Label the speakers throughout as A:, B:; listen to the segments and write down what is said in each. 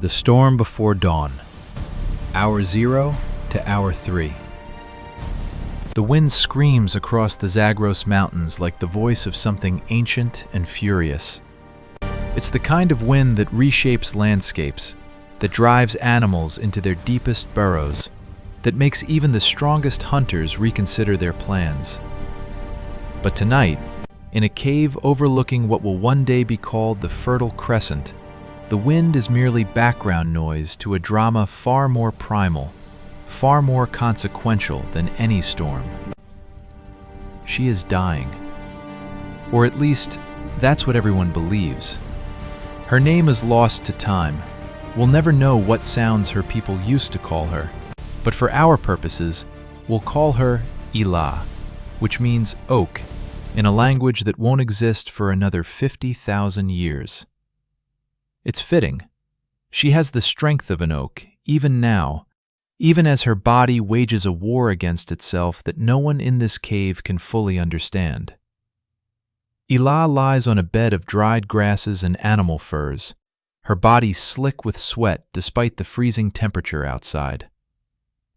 A: The storm before dawn. Hour 0 to hour 3. The wind screams across the Zagros Mountains like the voice of something ancient and furious. It's the kind of wind that reshapes landscapes, that drives animals into their deepest burrows, that makes even the strongest hunters reconsider their plans. But tonight, in a cave overlooking what will one day be called the Fertile Crescent, the wind is merely background noise to a drama far more primal, far more consequential than any storm. She is dying. Or at least, that's what everyone believes. Her name is lost to time. We'll never know what sounds her people used to call her, but for our purposes, we'll call her Ila, which means oak, in a language that won't exist for another 50,000 years. It's fitting. She has the strength of an oak, even now, even as her body wages a war against itself that no one in this cave can fully understand. Ila lies on a bed of dried grasses and animal furs, her body slick with sweat despite the freezing temperature outside.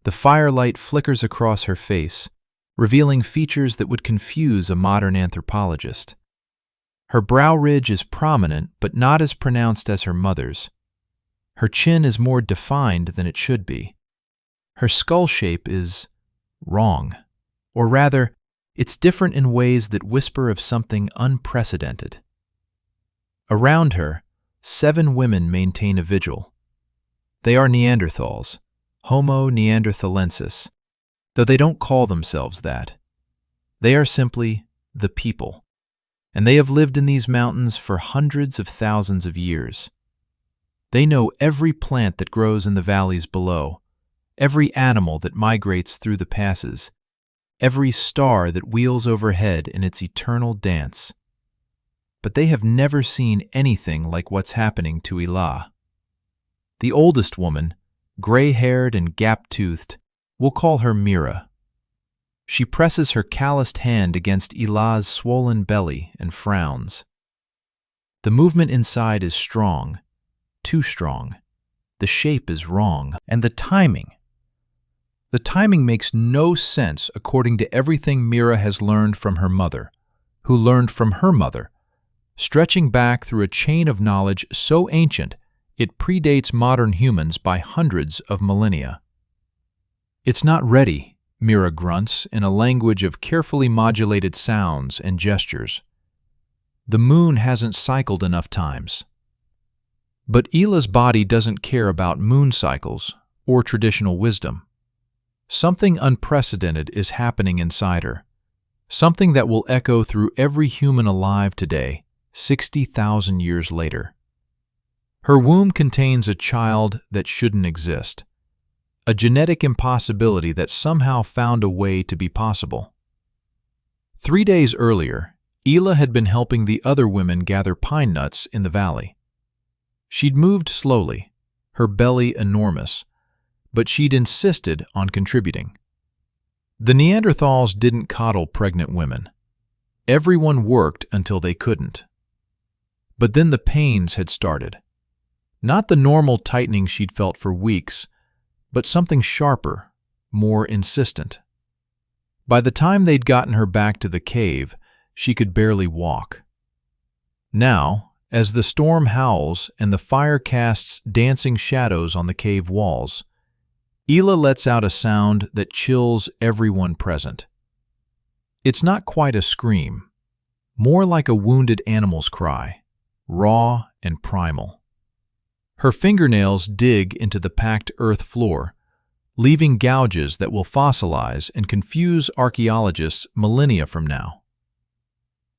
A: The firelight flickers across her face, revealing features that would confuse a modern anthropologist. Her brow ridge is prominent, but not as pronounced as her mother's. Her chin is more defined than it should be. Her skull shape is wrong, or rather, it's different in ways that whisper of something unprecedented. Around her, 7 women maintain a vigil. They are Neanderthals, Homo neanderthalensis, though they don't call themselves that. They are simply the people, and they have lived in these mountains for hundreds of thousands of years. They know every plant that grows in the valleys below, every animal that migrates through the passes, every star that wheels overhead in its eternal dance. But they have never seen anything like what's happening to Ila. The oldest woman, gray-haired and gap-toothed, we'll call her Mira. She presses her calloused hand against Ila's swollen belly and frowns. The movement inside is strong, too strong. The shape is wrong. And the timing. The timing makes no sense according to everything Mira has learned from her mother, who learned from her mother, stretching back through a chain of knowledge so ancient it predates modern humans by hundreds of millennia. It's not ready, Mira grunts in a language of carefully modulated sounds and gestures. The moon hasn't cycled enough times. But Ila's body doesn't care about moon cycles or traditional wisdom. Something unprecedented is happening inside her, something that will echo through every human alive today, 60,000 years later. Her womb contains a child that shouldn't exist, a genetic impossibility that somehow found a way to be possible. 3 days earlier, Ila had been helping the other women gather pine nuts in the valley. She'd moved slowly, her belly enormous, but she'd insisted on contributing. The Neanderthals didn't coddle pregnant women. Everyone worked until they couldn't. But then the pains had started. Not the normal tightening she'd felt for weeks, but something sharper, more insistent. By the time they'd gotten her back to the cave, she could barely walk. Now, as the storm howls and the fire casts dancing shadows on the cave walls, Ila lets out a sound that chills everyone present. It's not quite a scream, more like a wounded animal's cry, raw and primal. Her fingernails dig into the packed earth floor, leaving gouges that will fossilize and confuse archaeologists millennia from now.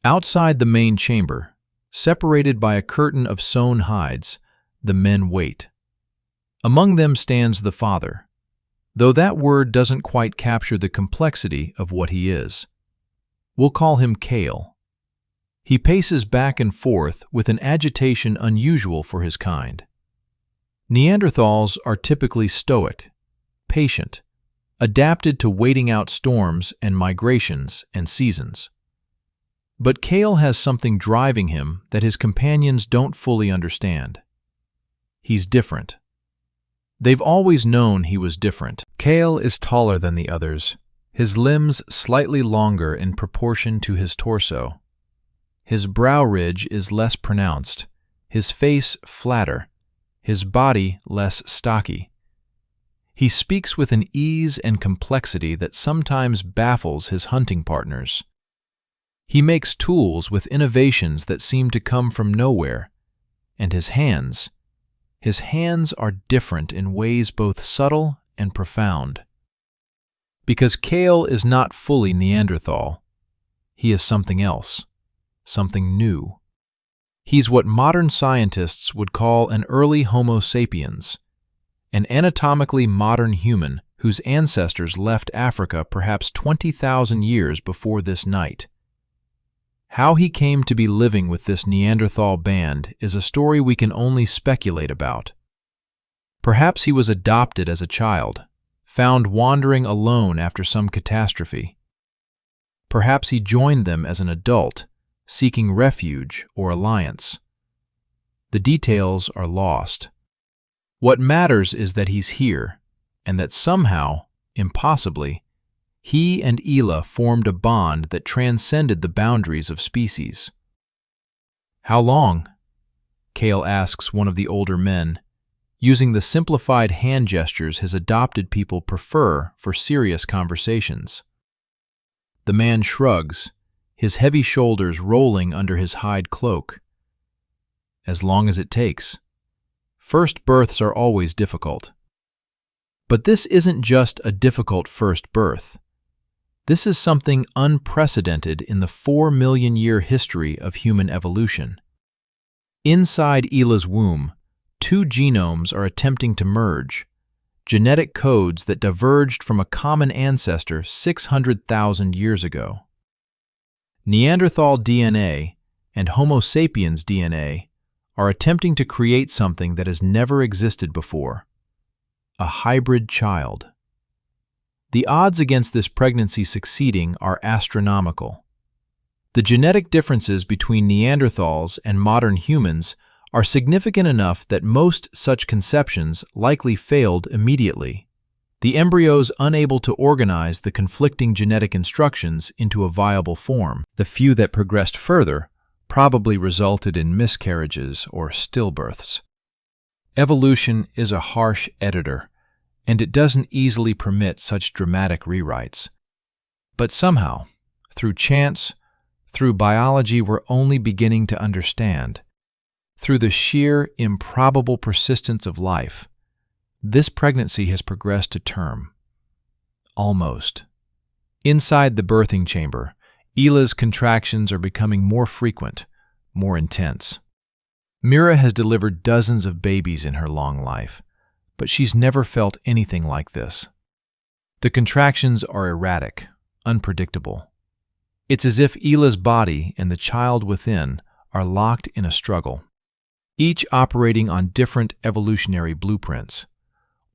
A: Outside the main chamber, separated by a curtain of sewn hides, the men wait. Among them stands the father, though that word doesn't quite capture the complexity of what he is. We'll call him Kale. He paces back and forth with an agitation unusual for his kind. Neanderthals are typically stoic, patient, adapted to waiting out storms and migrations and seasons. But Kale has something driving him that his companions don't fully understand. He's different. They've always known he was different. Kale is taller than the others, his limbs slightly longer in proportion to his torso. His brow ridge is less pronounced, his face flatter, his body less stocky. He speaks with an ease and complexity that sometimes baffles his hunting partners. He makes tools with innovations that seem to come from nowhere, and his hands are different in ways both subtle and profound. Because Kale is not fully Neanderthal, he is something else, something new. He's what modern scientists would call an early Homo sapiens, an anatomically modern human whose ancestors left Africa perhaps 20,000 years before this night. How he came to be living with this Neanderthal band is a story we can only speculate about. Perhaps he was adopted as a child, found wandering alone after some catastrophe. Perhaps he joined them as an adult, seeking refuge or alliance. The details are lost. What matters is that he's here, and that somehow, impossibly, he and Ela formed a bond that transcended the boundaries of species. "How long?" Kale asks one of the older men, using the simplified hand gestures his adopted people prefer for serious conversations. The man shrugs, his heavy shoulders rolling under his hide cloak. "As long as it takes. First births are always difficult." But this isn't just a difficult first birth. This is something unprecedented in the 4-million-year history of human evolution. Inside Ela's womb, two genomes are attempting to merge, genetic codes that diverged from a common ancestor 600,000 years ago. Neanderthal DNA and Homo sapiens DNA are attempting to create something that has never existed before: a hybrid child. The odds against this pregnancy succeeding are astronomical. The genetic differences between Neanderthals and modern humans are significant enough that most such conceptions likely failed immediately, the embryos unable to organize the conflicting genetic instructions into a viable form. The few that progressed further probably resulted in miscarriages or stillbirths. Evolution is a harsh editor, and it doesn't easily permit such dramatic rewrites. But somehow, through chance, through biology we're only beginning to understand, through the sheer, improbable persistence of life, this pregnancy has progressed to term. Almost. Inside the birthing chamber, Ela's contractions are becoming more frequent, more intense. Mira has delivered dozens of babies in her long life, but she's never felt anything like this. The contractions are erratic, unpredictable. It's as if Ela's body and the child within are locked in a struggle, each operating on different evolutionary blueprints.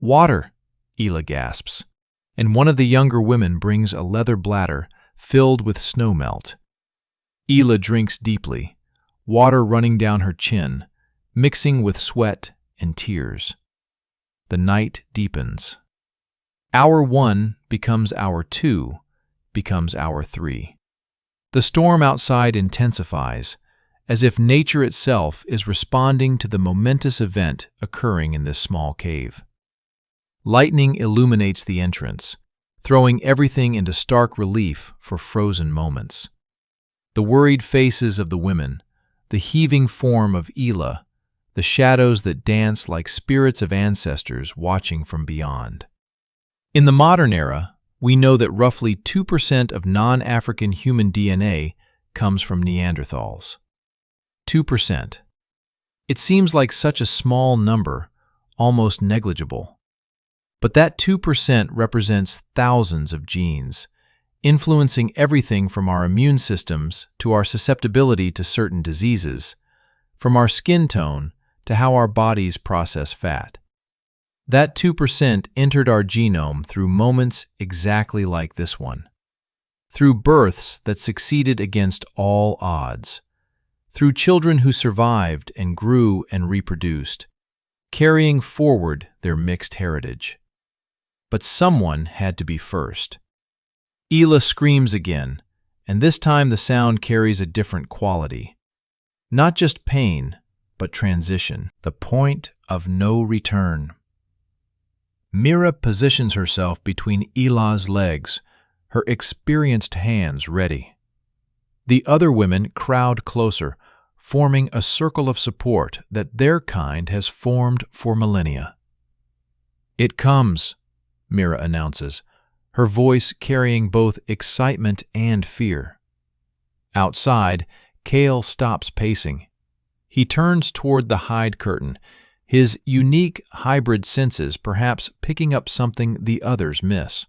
A: "Water!" Ela gasps, and one of the younger women brings a leather bladder filled with snowmelt. Ela drinks deeply, water running down her chin, mixing with sweat and tears. The night deepens. Hour 1 becomes hour 2, becomes hour 3. The storm outside intensifies, as if nature itself is responding to the momentous event occurring in this small cave. Lightning illuminates the entrance, throwing everything into stark relief for frozen moments. The worried faces of the women, the heaving form of Ela, the shadows that dance like spirits of ancestors watching from beyond. In the modern era, we know that roughly 2% of non-African human DNA comes from Neanderthals. 2%. It seems like such a small number, almost negligible. But that 2% represents thousands of genes, influencing everything from our immune systems to our susceptibility to certain diseases, from our skin tone to how our bodies process fat. That 2% entered our genome through moments exactly like this one, through births that succeeded against all odds, through children who survived and grew and reproduced, carrying forward their mixed heritage. But someone had to be first. Ela screams again, and this time the sound carries a different quality. Not just pain, but transition, the point of no return. Mira positions herself between Ela's legs, her experienced hands ready. The other women crowd closer, forming a circle of support that their kind has formed for millennia. "It comes," Mira announces, her voice carrying both excitement and fear. Outside, Kale stops pacing. He turns toward the hide curtain, his unique hybrid senses perhaps picking up something the others miss.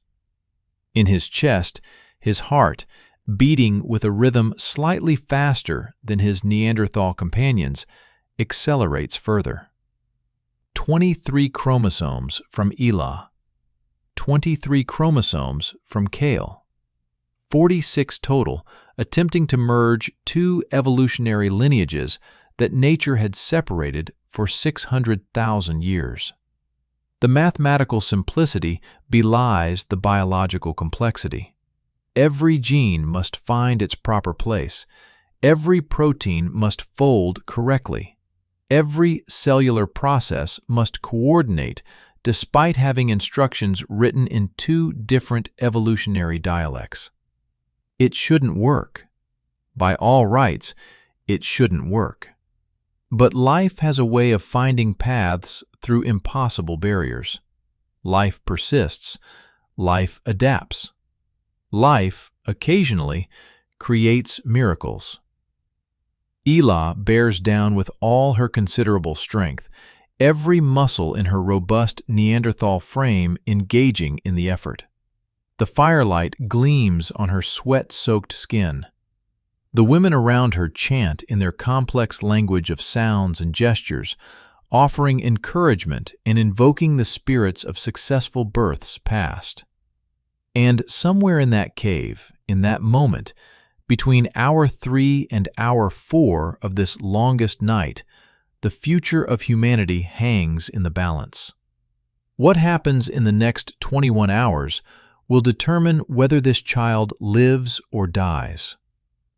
A: In his chest, his heart, beating with a rhythm slightly faster than his Neanderthal companions, accelerates further. 23 chromosomes from Ela, 23 chromosomes from Kale, 46 total, attempting to merge two evolutionary lineages that nature had separated for 600,000 years. The mathematical simplicity belies the biological complexity. Every gene must find its proper place. Every protein must fold correctly. Every cellular process must coordinate despite having instructions written in two different evolutionary dialects. It shouldn't work. By all rights, it shouldn't work. But life has a way of finding paths through impossible barriers. Life persists. Life adapts. Life, occasionally, creates miracles. Ela bears down with all her considerable strength, every muscle in her robust Neanderthal frame engaging in the effort. The firelight gleams on her sweat-soaked skin. The women around her chant in their complex language of sounds and gestures, offering encouragement and invoking the spirits of successful births past. And somewhere in that cave, in that moment, between hour 3 and hour 4 of this longest night, the future of humanity hangs in the balance. What happens in the next 21 hours will determine whether this child lives or dies,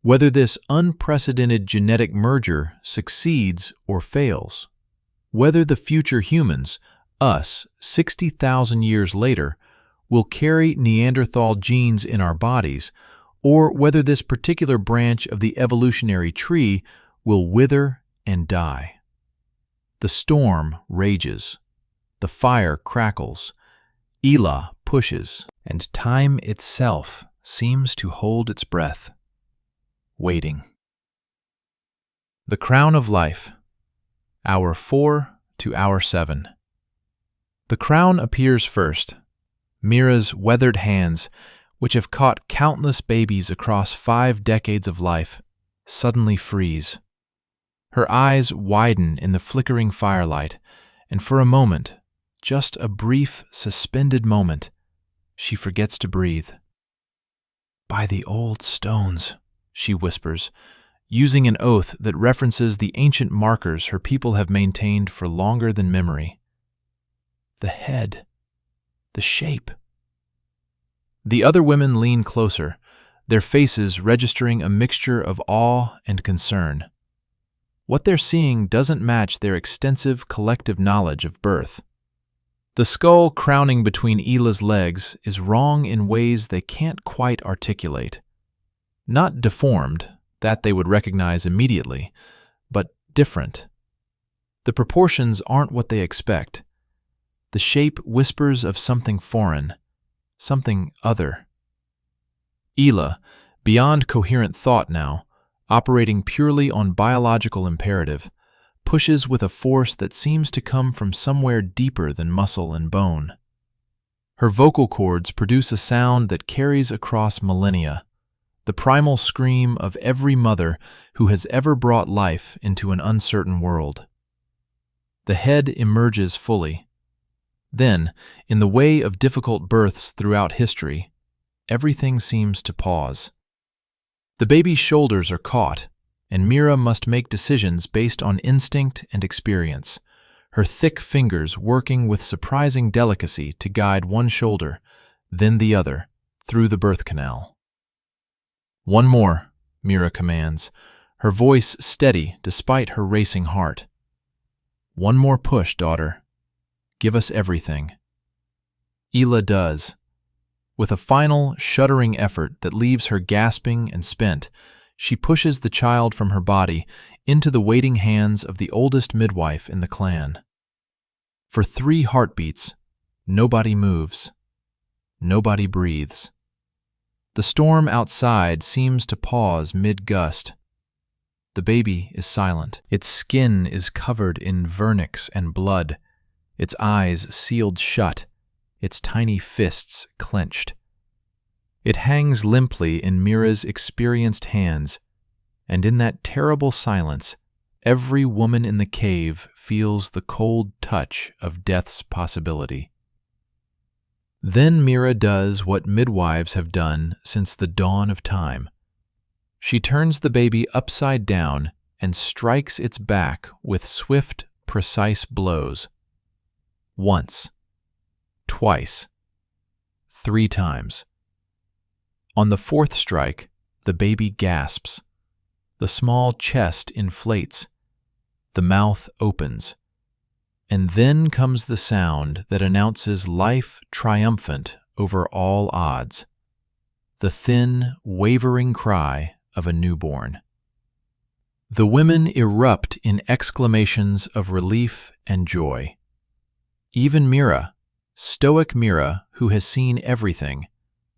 A: whether this unprecedented genetic merger succeeds or fails, whether the future humans, us, 60,000 years later, will carry Neanderthal genes in our bodies, or whether this particular branch of the evolutionary tree will wither and die. The storm rages. The fire crackles. Ela pushes, and time itself seems to hold its breath, waiting. The crown of life, hour 4 to hour 7. The crown appears first. Mira's weathered hands, which have caught countless babies across 5 decades of life, suddenly freeze. Her eyes widen in the flickering firelight, and for a moment, just a brief, suspended moment, she forgets to breathe. "By the old stones," she whispers, using an oath that references the ancient markers her people have maintained for longer than memory. The head, the shape. The other women lean closer, their faces registering a mixture of awe and concern. What they're seeing doesn't match their extensive collective knowledge of birth. The skull crowning between Ela's legs is wrong in ways they can't quite articulate. Not deformed, that they would recognize immediately, but different. The proportions aren't what they expect. The shape whispers of something foreign, something other. Ela, beyond coherent thought now, operating purely on biological imperative, pushes with a force that seems to come from somewhere deeper than muscle and bone. Her vocal cords produce a sound that carries across millennia, the primal scream of every mother who has ever brought life into an uncertain world. The head emerges fully. Then, in the way of difficult births throughout history, everything seems to pause. The baby's shoulders are caught, and Mira must make decisions based on instinct and experience, her thick fingers working with surprising delicacy to guide one shoulder, then the other, through the birth canal. "One more," Mira commands, her voice steady despite her racing heart. "One more push, daughter. Give us everything." Ela does. With a final, shuddering effort that leaves her gasping and spent, she pushes the child from her body into the waiting hands of the oldest midwife in the clan. For 3 heartbeats, nobody moves. Nobody breathes. The storm outside seems to pause mid-gust. The baby is silent. Its skin is covered in vernix and blood, its eyes sealed shut, its tiny fists clenched. It hangs limply in Mira's experienced hands, and in that terrible silence, every woman in the cave feels the cold touch of death's possibility. Then Mira does what midwives have done since the dawn of time. She turns the baby upside down and strikes its back with swift, precise blows. Once, twice, 3 times. On the 4th strike, the baby gasps. The small chest inflates. The mouth opens. And then comes the sound that announces life triumphant over all odds. The thin, wavering cry of a newborn. The women erupt in exclamations of relief and joy. Even Mira, stoic Mira, who has seen everything,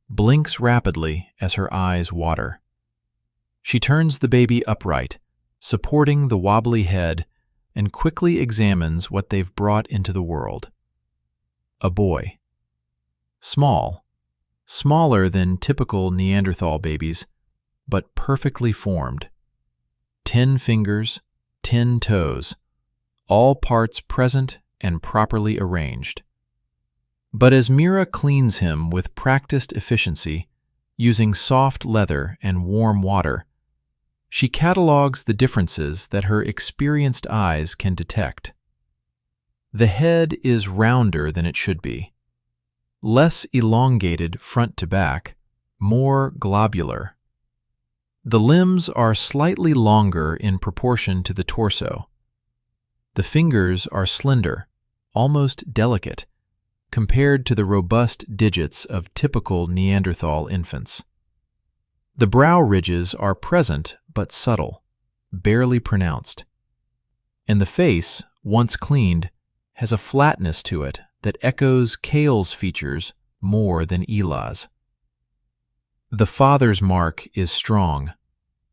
A: blinks rapidly as her eyes water. She turns the baby upright, supporting the wobbly head, and quickly examines what they've brought into the world. A boy. Small, smaller than typical Neanderthal babies, but perfectly formed. 10 fingers, 10 toes, all parts present and properly arranged. But as Mira cleans him with practiced efficiency, using soft leather and warm water, she catalogues the differences that her experienced eyes can detect. The head is rounder than it should be, less elongated front to back, more globular. The limbs are slightly longer in proportion to the torso. The fingers are slender, almost delicate, compared to the robust digits of typical Neanderthal infants. The brow ridges are present but subtle, barely pronounced. And the face, once cleaned, has a flatness to it that echoes Kale's features more than Ela's. The father's mark is strong,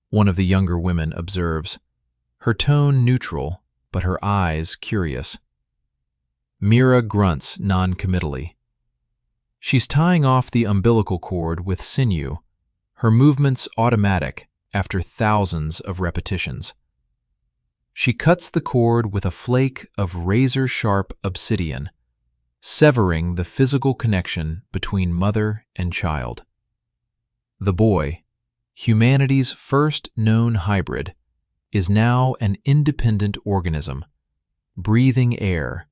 A: one of the younger women observes, her tone neutral, but her eyes curious. Mira grunts non-committally. She's tying off the umbilical cord with sinew, her movements automatic after thousands of repetitions. She cuts the cord with a flake of razor-sharp obsidian, severing the physical connection between mother and child. The boy, humanity's first known hybrid, is now an independent organism, breathing air,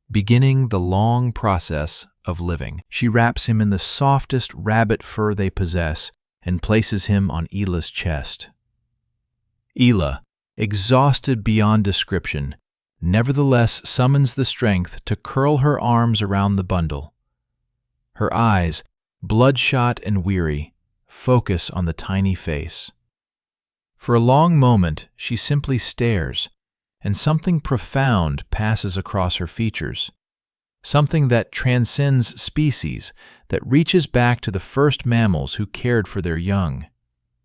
A: beginning the long process of living. She wraps him in the softest rabbit fur they possess and places him on Ela's chest. Ela, exhausted beyond description, nevertheless summons the strength to curl her arms around the bundle. Her eyes, bloodshot and weary, focus on the tiny face. For a long moment, she simply stares, and something profound passes across her features, something that transcends species, that reaches back to the first mammals who cared for their young,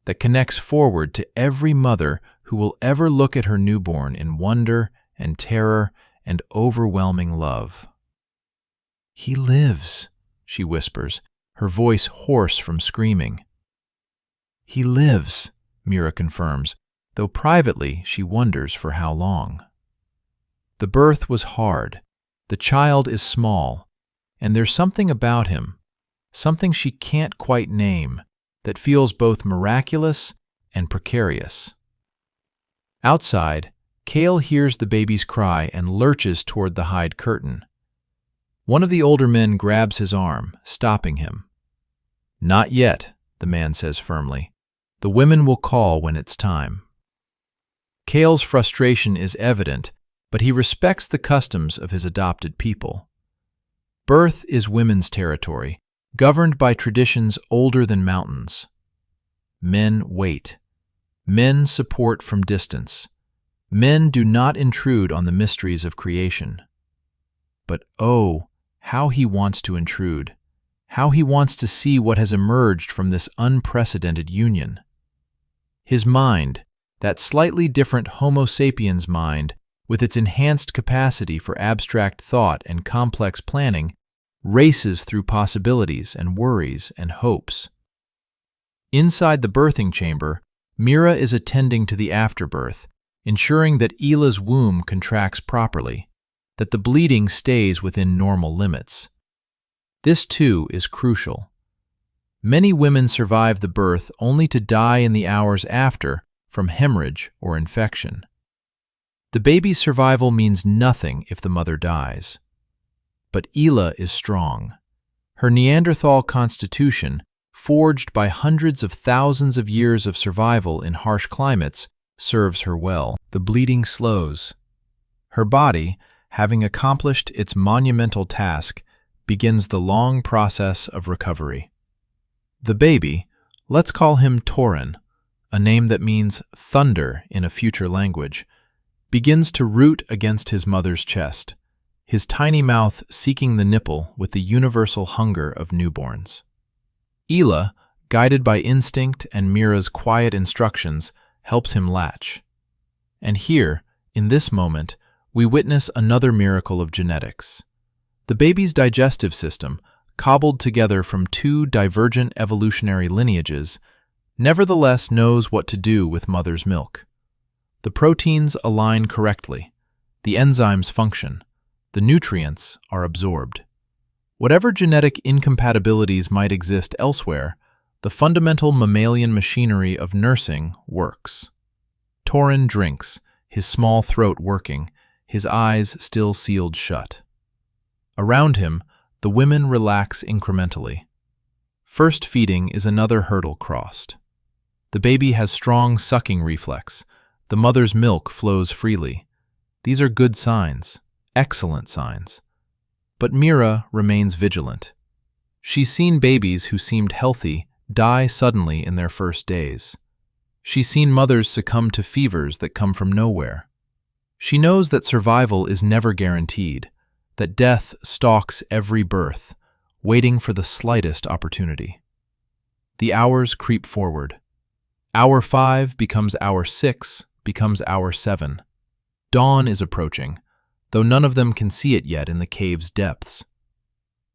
A: that connects forward to every mother who will ever look at her newborn in wonder and terror and overwhelming love. "He lives," she whispers, her voice hoarse from screaming. "He lives," Mira confirms, though privately she wonders for how long. The birth was hard. The child is small, and there's something about him, something she can't quite name, that feels both miraculous and precarious. Outside, Cale hears the baby's cry and lurches toward the hide curtain. One of the older men grabs his arm, stopping him. "Not yet," the man says firmly. "The women will call when it's time." Cale's frustration is evident, but he respects the customs of his adopted people. Birth is women's territory, governed by traditions older than mountains. Men wait. Men support from distance. Men do not intrude on the mysteries of creation. But oh, how he wants to intrude, how he wants to see what has emerged from this unprecedented union. His mind, that slightly different Homo sapiens mind, with its enhanced capacity for abstract thought and complex planning, races through possibilities and worries and hopes. Inside the birthing chamber, Mira is attending to the afterbirth, ensuring that Ila's womb contracts properly, that the bleeding stays within normal limits. This, too, is crucial. Many women survive the birth only to die in the hours after from hemorrhage or infection. The baby's survival means nothing if the mother dies. But Ila is strong. Her Neanderthal constitution, forged by hundreds of thousands of years of survival in harsh climates, serves her well. The bleeding slows. Her body, having accomplished its monumental task, begins the long process of recovery. The baby, let's call him Toren, a name that means thunder in a future language, begins to root against his mother's chest, his tiny mouth seeking the nipple with the universal hunger of newborns. Ila, guided by instinct and Mira's quiet instructions, helps him latch. And here, in this moment, we witness another miracle of genetics. The baby's digestive system, cobbled together from two divergent evolutionary lineages, nevertheless knows what to do with mother's milk. The proteins align correctly, the enzymes function, the nutrients are absorbed. Whatever genetic incompatibilities might exist elsewhere, the fundamental mammalian machinery of nursing works. Toren drinks, his small throat working, his eyes still sealed shut. Around him, the women relax incrementally. First feeding is another hurdle crossed. The baby has strong sucking reflex. The mother's milk flows freely. These are good signs, excellent signs. But Mira remains vigilant. She's seen babies who seemed healthy die suddenly in their first days. She's seen mothers succumb to fevers that come from nowhere. She knows that survival is never guaranteed, that death stalks every birth, waiting for the slightest opportunity. The hours creep forward. Hour 5 becomes hour 6, becomes hour 7. Dawn is approaching, though none of them can see it yet in the cave's depths.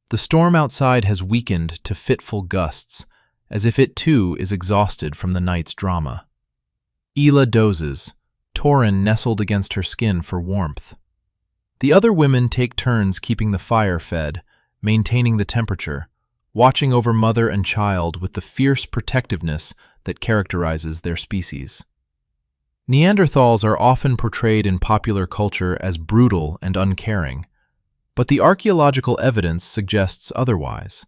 A: The storm outside has weakened to fitful gusts, as if it too is exhausted from the night's drama. Ila dozes, Toren nestled against her skin for warmth. The other women take turns keeping the fire fed, maintaining the temperature, watching over mother and child with the fierce protectiveness that characterizes their species. Neanderthals are often portrayed in popular culture as brutal and uncaring, but the archaeological evidence suggests otherwise.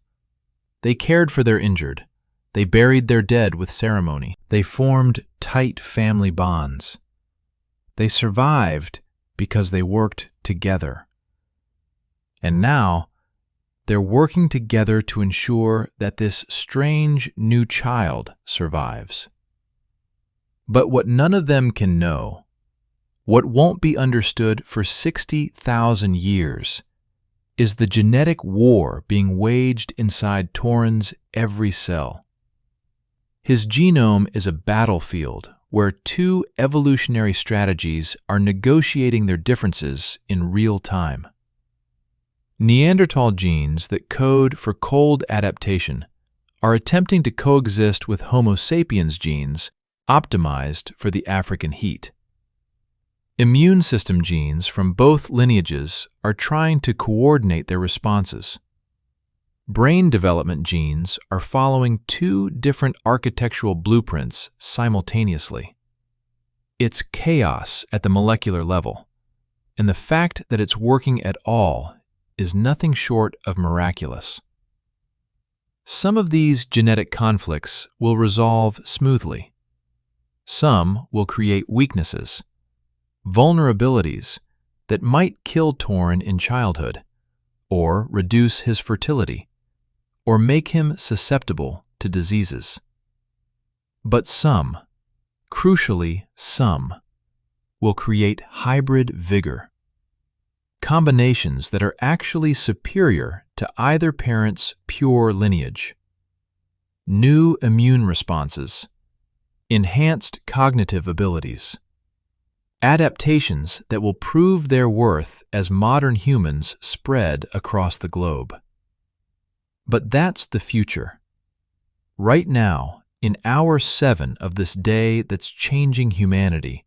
A: They cared for their injured. They buried their dead with ceremony. They formed tight family bonds. They survived because they worked together. And now, they're working together to ensure that this strange new child survives. But what none of them can know, what won't be understood for 60,000 years, is the genetic war being waged inside Toren's every cell. His genome is a battlefield where two evolutionary strategies are negotiating their differences in real time. Neanderthal genes that code for cold adaptation are attempting to coexist with Homo sapiens genes optimized for the African heat. Immune system genes from both lineages are trying to coordinate their responses. Brain development genes are following two different architectural blueprints simultaneously. It's chaos at the molecular level, and the fact that it's working at all is nothing short of miraculous. Some of these genetic conflicts will resolve smoothly. Some will create weaknesses, vulnerabilities that might kill Toren in childhood, or reduce his fertility, or make him susceptible to diseases. But some, crucially some, will create hybrid vigor, combinations that are actually superior to either parent's pure lineage. New immune responses, enhanced cognitive abilities, adaptations that will prove their worth as modern humans spread across the globe. But that's the future. Right now, in hour 7 of this day that's changing humanity,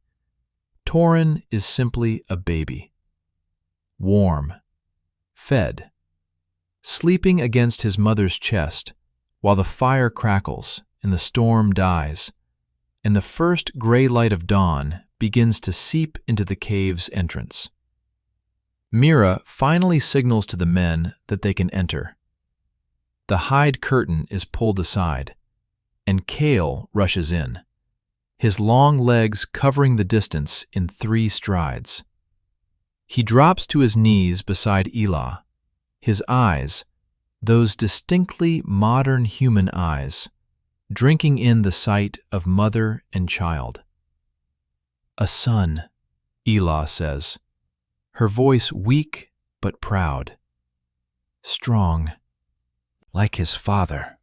A: Toren is simply a baby. Warm, fed, sleeping against his mother's chest while the fire crackles and the storm dies, and the first gray light of dawn begins to seep into the cave's entrance. Mira finally signals to the men that they can enter. The hide curtain is pulled aside, and Kale rushes in, his long legs covering the distance in 3 strides. He drops to his knees beside Elah, his eyes, those distinctly modern human eyes, drinking in the sight of mother and child. "A son," Elah says, her voice weak but proud. "Strong, like his father."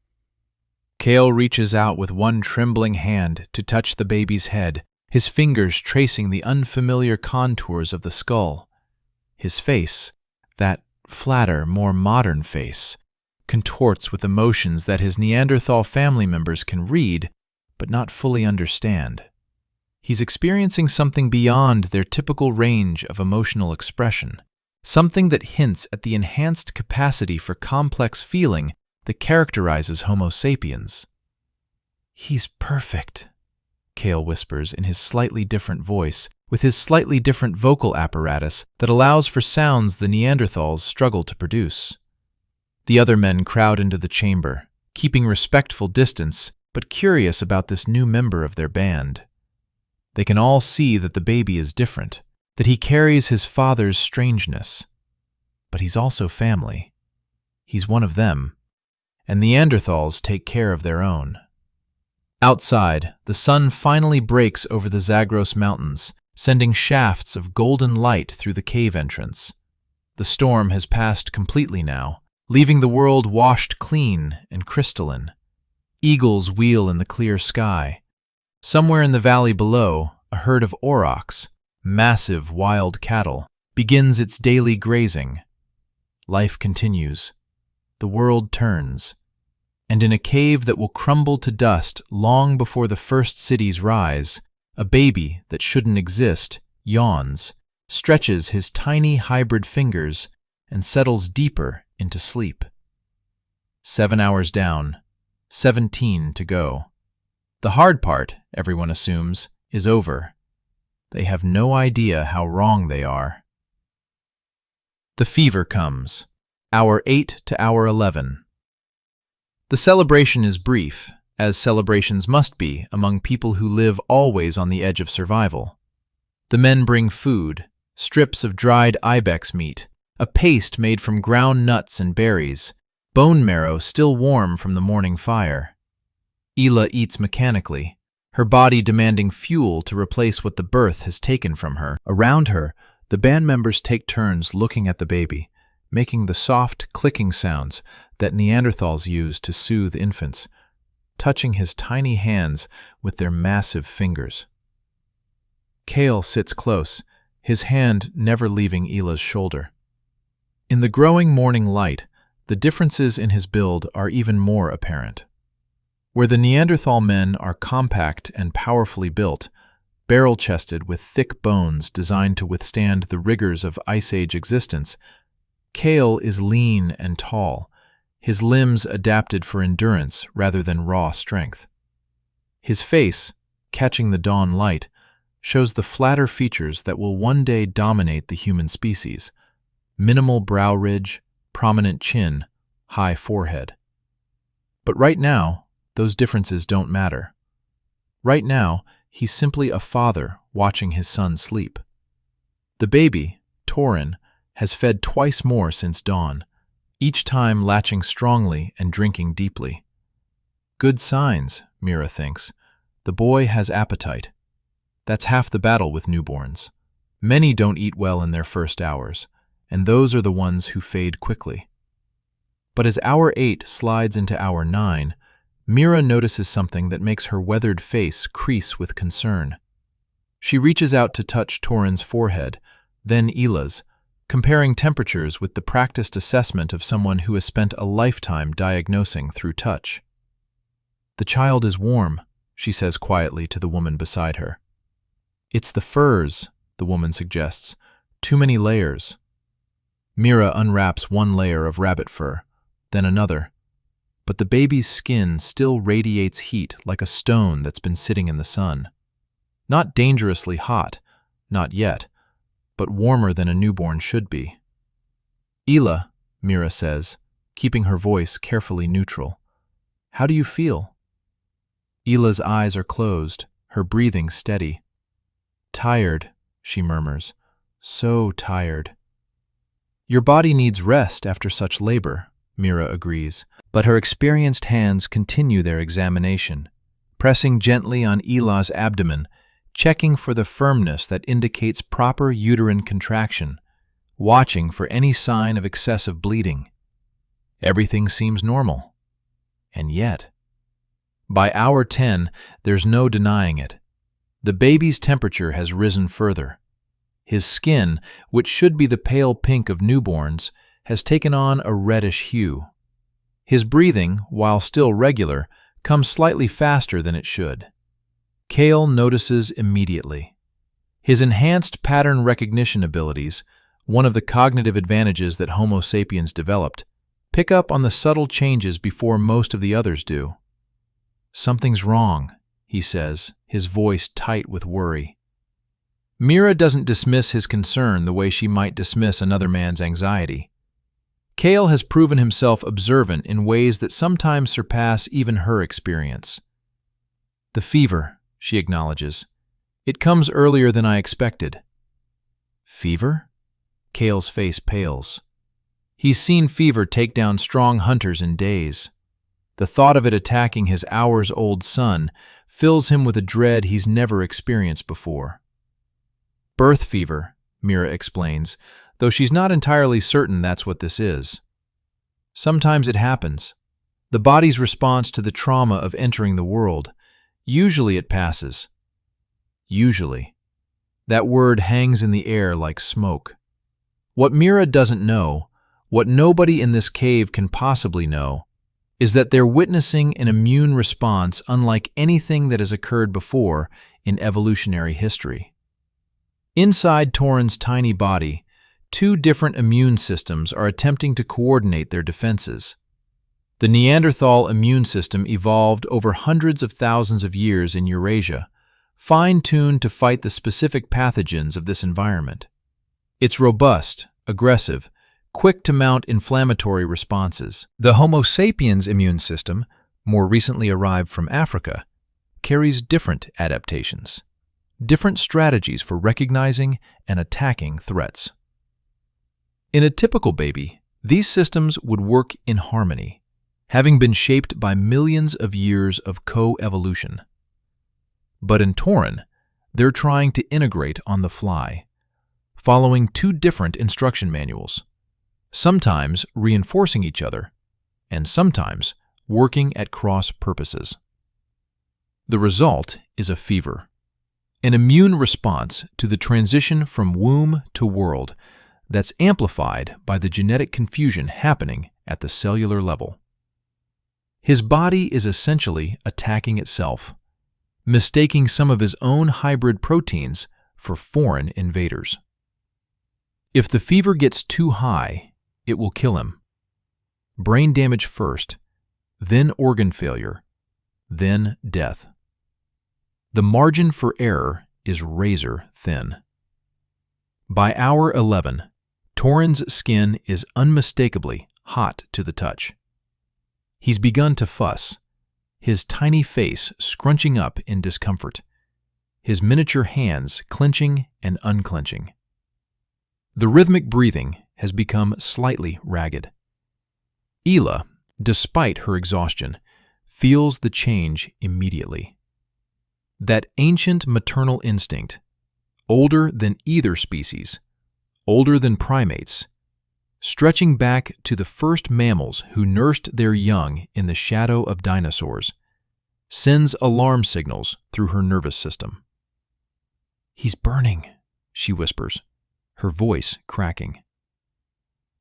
A: Kale reaches out with one trembling hand to touch the baby's head, his fingers tracing the unfamiliar contours of the skull. His face, that flatter, more modern face, contorts with emotions that his Neanderthal family members can read but not fully understand. He's experiencing something beyond their typical range of emotional expression, something that hints at the enhanced capacity for complex feeling that characterizes Homo sapiens. "He's perfect," Kale whispers in his slightly different voice, with his slightly different vocal apparatus that allows for sounds the Neanderthals struggle to produce. The other men crowd into the chamber, keeping respectful distance but curious about this new member of their band. They can all see that the baby is different, that he carries his father's strangeness. But he's also family. He's one of them, and Neanderthals take care of their own. Outside, the sun finally breaks over the Zagros Mountains, sending shafts of golden light through the cave entrance. The storm has passed completely now, leaving the world washed clean and crystalline. Eagles wheel in the clear sky. Somewhere in the valley below, a herd of aurochs, massive wild cattle, begins its daily grazing. Life continues. The world turns. And in a cave that will crumble to dust long before the first cities rise, a baby that shouldn't exist yawns, stretches his tiny hybrid fingers, and settles deeper into sleep. 7 hours down, 17 to go. The hard part, everyone assumes, is over. They have no idea how wrong they are. The fever comes. Hour 8 to hour 11. The celebration is brief, as celebrations must be among people who live always on the edge of survival. The men bring food, strips of dried ibex meat, a paste made from ground nuts and berries, bone marrow still warm from the morning fire. Elah eats mechanically, her body demanding fuel to replace what the birth has taken from her. Around her, the band members take turns looking at the baby, making the soft, clicking sounds that Neanderthals use to soothe infants, touching his tiny hands with their massive fingers. Kale sits close, his hand never leaving Elah's shoulder. In the growing morning light, the differences in his build are even more apparent. Where the Neanderthal men are compact and powerfully built, barrel-chested with thick bones designed to withstand the rigors of Ice Age existence, Kale is lean and tall, his limbs adapted for endurance rather than raw strength. His face, catching the dawn light, shows the flatter features that will one day dominate the human species: minimal brow ridge, prominent chin, high forehead. But right now, those differences don't matter. Right now, he's simply a father watching his son sleep. The baby, Toren, has fed twice more since dawn, each time latching strongly and drinking deeply. Good signs, Mira thinks. The boy has appetite. That's half the battle with newborns. Many don't eat well in their first hours, and those are the ones who fade quickly. But as hour 8 slides into hour 9, Mira notices something that makes her weathered face crease with concern. She reaches out to touch Toren's forehead, then Ila's, comparing temperatures with the practiced assessment of someone who has spent a lifetime diagnosing through touch. "The child is warm," she says quietly to the woman beside her. "It's the furs," the woman suggests. "Too many layers." Mira unwraps one layer of rabbit fur, then another. But the baby's skin still radiates heat like a stone that's been sitting in the sun. Not dangerously hot, not yet, but warmer than a newborn should be. "Ila," Mira says, keeping her voice carefully neutral. "How do you feel?" Ila's eyes are closed, her breathing steady. "Tired," she murmurs. "So tired." "Your body needs rest after such labor," Mira agrees, but her experienced hands continue their examination, pressing gently on Ila's abdomen, checking for the firmness that indicates proper uterine contraction, watching for any sign of excessive bleeding. Everything seems normal. And yet, by hour 10, there's no denying it. The baby's temperature has risen further. His skin, which should be the pale pink of newborns, has taken on a reddish hue. His breathing, while still regular, comes slightly faster than it should. Kale notices immediately. His enhanced pattern recognition abilities, one of the cognitive advantages that Homo sapiens developed, pick up on the subtle changes before most of the others do. "Something's wrong," he says, his voice tight with worry. Mira doesn't dismiss his concern the way she might dismiss another man's anxiety. Kale has proven himself observant in ways that sometimes surpass even her experience. "The fever," she acknowledges. "It comes earlier than I expected." "Fever?" Kale's face pales. He's seen fever take down strong hunters in days. The thought of it attacking his hours-old son fills him with a dread he's never experienced before. "Birth fever," Mira explains, though she's not entirely certain that's what this is. "Sometimes it happens. The body's response to the trauma of entering the world. Usually it passes." Usually. That word hangs in the air like smoke. What Mira doesn't know, what nobody in this cave can possibly know, is that they're witnessing an immune response unlike anything that has occurred before in evolutionary history. Inside Toren's tiny body, 2 different immune systems are attempting to coordinate their defenses. The Neanderthal immune system evolved over hundreds of thousands of years in Eurasia, fine-tuned to fight the specific pathogens of this environment. It's robust, aggressive, quick to mount inflammatory responses. The Homo sapiens immune system, more recently arrived from Africa, carries different adaptations, different strategies for recognizing and attacking threats. In a typical baby, these systems would work in harmony, having been shaped by millions of years of co-evolution. But in Toren, they're trying to integrate on the fly, following 2 different instruction manuals, sometimes reinforcing each other, and sometimes working at cross purposes. The result is a fever, an immune response to the transition from womb to world that's amplified by the genetic confusion happening at the cellular level. His body is essentially attacking itself, mistaking some of his own hybrid proteins for foreign invaders. If the fever gets too high, it will kill him. Brain damage first, then organ failure, then death. The margin for error is razor thin. By hour 11, Toren's skin is unmistakably hot to the touch. He's begun to fuss, his tiny face scrunching up in discomfort, his miniature hands clenching and unclenching. The rhythmic breathing has become slightly ragged. Ela, despite her exhaustion, feels the change immediately. That ancient maternal instinct, older than either species, older than primates, stretching back to the first mammals who nursed their young in the shadow of dinosaurs, sends alarm signals through her nervous system. "He's burning," she whispers, her voice cracking.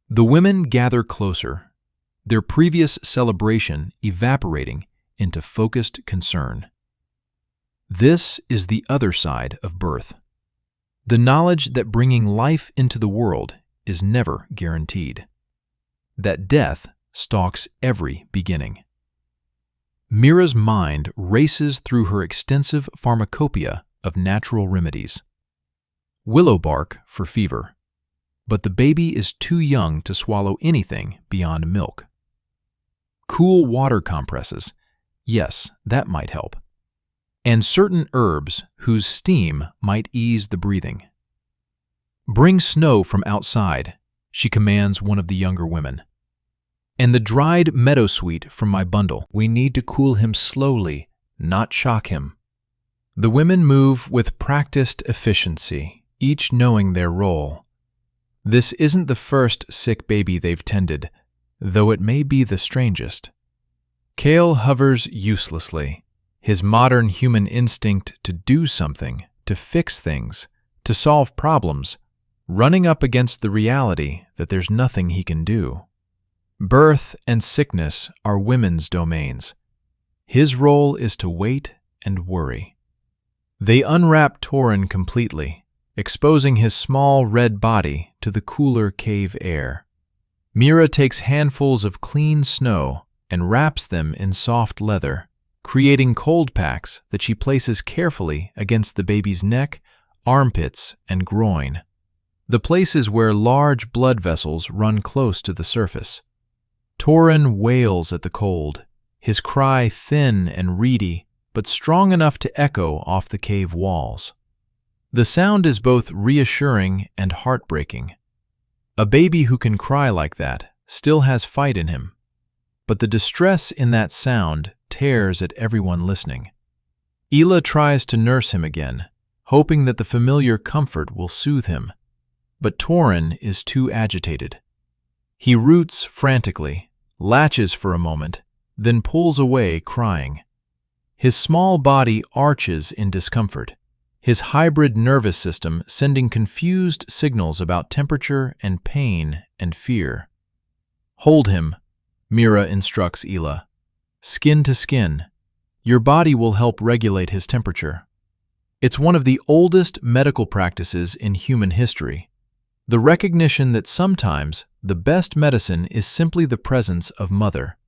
A: The women gather closer, their previous celebration evaporating into focused concern. This is the other side of birth. The knowledge that bringing life into the world is never guaranteed. That death stalks every beginning. Mira's mind races through her extensive pharmacopoeia of natural remedies. Willow bark for fever, but the baby is too young to swallow anything beyond milk. Cool water compresses, yes, that might help. And certain herbs whose steam might ease the breathing. "Bring snow from outside," she commands one of the younger women. "And the dried meadowsweet from my bundle. We need to cool him slowly, not shock him." The women move with practiced efficiency, each knowing their role. This isn't the first sick baby they've tended, though it may be the strangest. Kale hovers uselessly, his modern human instinct to do something, to fix things, to solve problems, running up against the reality that there's nothing he can do. Birth and sickness are women's domains. His role is to wait and worry. They unwrap Toren completely, exposing his small red body to the cooler cave air. Mira takes handfuls of clean snow and wraps them in soft leather, creating cold packs that she places carefully against the baby's neck, armpits, and groin, the places where large blood vessels run close to the surface. Toren wails at the cold, his cry thin and reedy, but strong enough to echo off the cave walls. The sound is both reassuring and heartbreaking. A baby who can cry like that still has fight in him, but the distress in that sound tears at everyone listening. Ela tries to nurse him again, hoping that the familiar comfort will soothe him, but Toren is too agitated. He roots frantically, latches for a moment, then pulls away crying. His small body arches in discomfort, his hybrid nervous system sending confused signals about temperature and pain and fear. "Hold him," Mira instructs Ela. "Skin to skin. Your body will help regulate his temperature." It's one of the oldest medical practices in human history. The recognition that sometimes the best medicine is simply the presence of mother,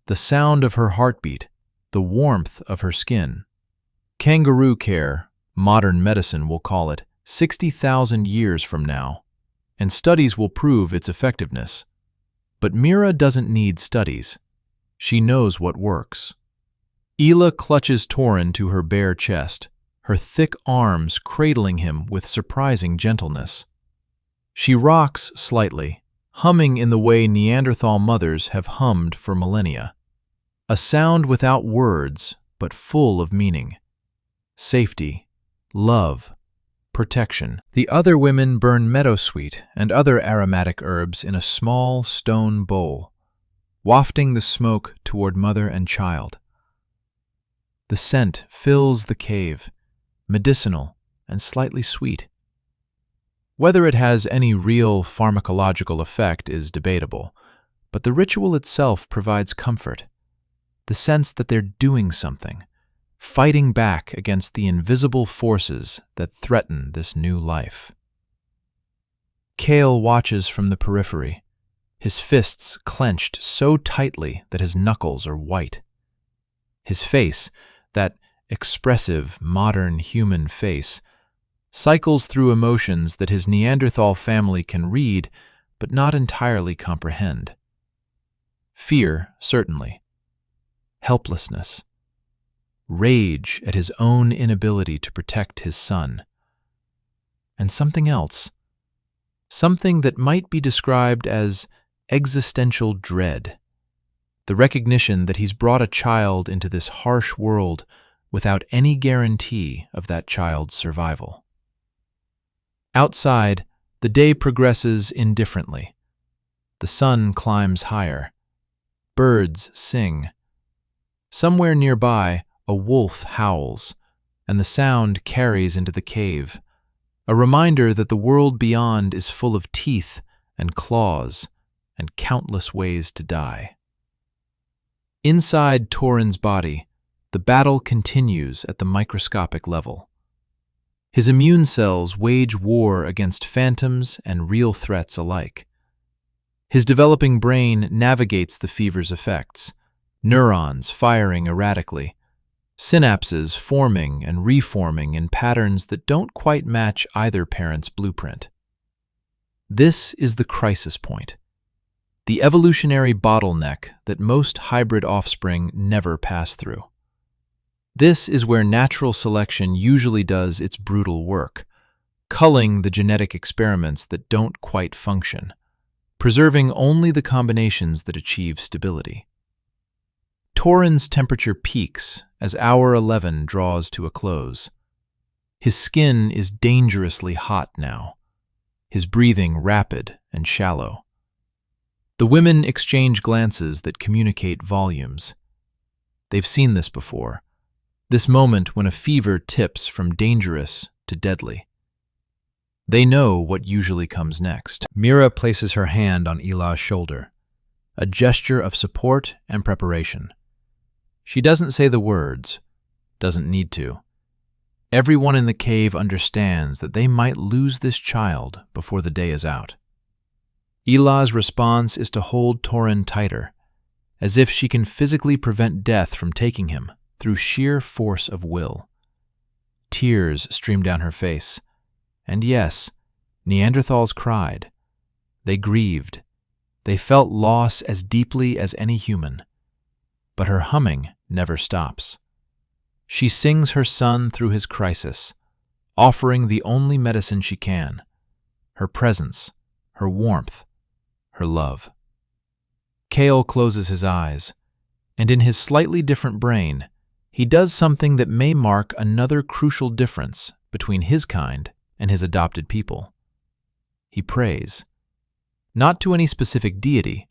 A: the sound of her heartbeat, the warmth of her skin. Kangaroo care, modern medicine will call it, 60,000 years from now, and studies will prove its effectiveness. But Mira doesn't need studies. She knows what works. Ela clutches Toren to her bare chest, her thick arms cradling him with surprising gentleness. She rocks slightly, humming in the way Neanderthal mothers have hummed for millennia. A sound without words, but full of meaning. Safety, love, protection. The other women burn meadowsweet and other aromatic herbs in a small stone bowl, wafting the smoke toward mother and child. The scent fills the cave, medicinal and slightly sweet. Whether it has any real pharmacological effect is debatable, but the ritual itself provides comfort, the sense that they're doing something, fighting back against the invisible forces that threaten this new life. Kale watches from the periphery, his fists clenched so tightly that his knuckles are white. His face, that expressive, modern human face, cycles through emotions that his Neanderthal family can read but not entirely comprehend. Fear, certainly. Helplessness. Rage at his own inability to protect his son. And something else. Something that might be described as existential dread. The recognition that he's brought a child into this harsh world without any guarantee of that child's survival. Outside, the day progresses indifferently. The sun climbs higher. Birds sing. Somewhere nearby, a wolf howls, and the sound carries into the cave, a reminder that the world beyond is full of teeth and claws and countless ways to die. Inside Toren's body, the battle continues at the microscopic level. His immune cells wage war against phantoms and real threats alike. His developing brain navigates the fever's effects, neurons firing erratically, synapses forming and reforming in patterns that don't quite match either parent's blueprint. This is the crisis point, the evolutionary bottleneck that most hybrid offspring never pass through. This is where natural selection usually does its brutal work, culling the genetic experiments that don't quite function, preserving only the combinations that achieve stability. Toren's temperature peaks as hour 11 draws to a close. His skin is dangerously hot now, his breathing rapid and shallow. The women exchange glances that communicate volumes. They've seen this before. This moment when a fever tips from dangerous to deadly. They know what usually comes next. Mira places her hand on Elah's shoulder, a gesture of support and preparation. She doesn't say the words, doesn't need to. Everyone in the cave understands that they might lose this child before the day is out. Elah's response is to hold Toren tighter, as if she can physically prevent death from taking him through sheer force of will. Tears stream down her face. And yes, Neanderthals cried. They grieved. They felt loss as deeply as any human. But her humming never stops. She sings her son through his crisis, offering the only medicine she can, her presence, her warmth, her love. Kale closes his eyes, and in his slightly different brain, he does something that may mark another crucial difference between his kind and his adopted people. He prays, not to any specific deity,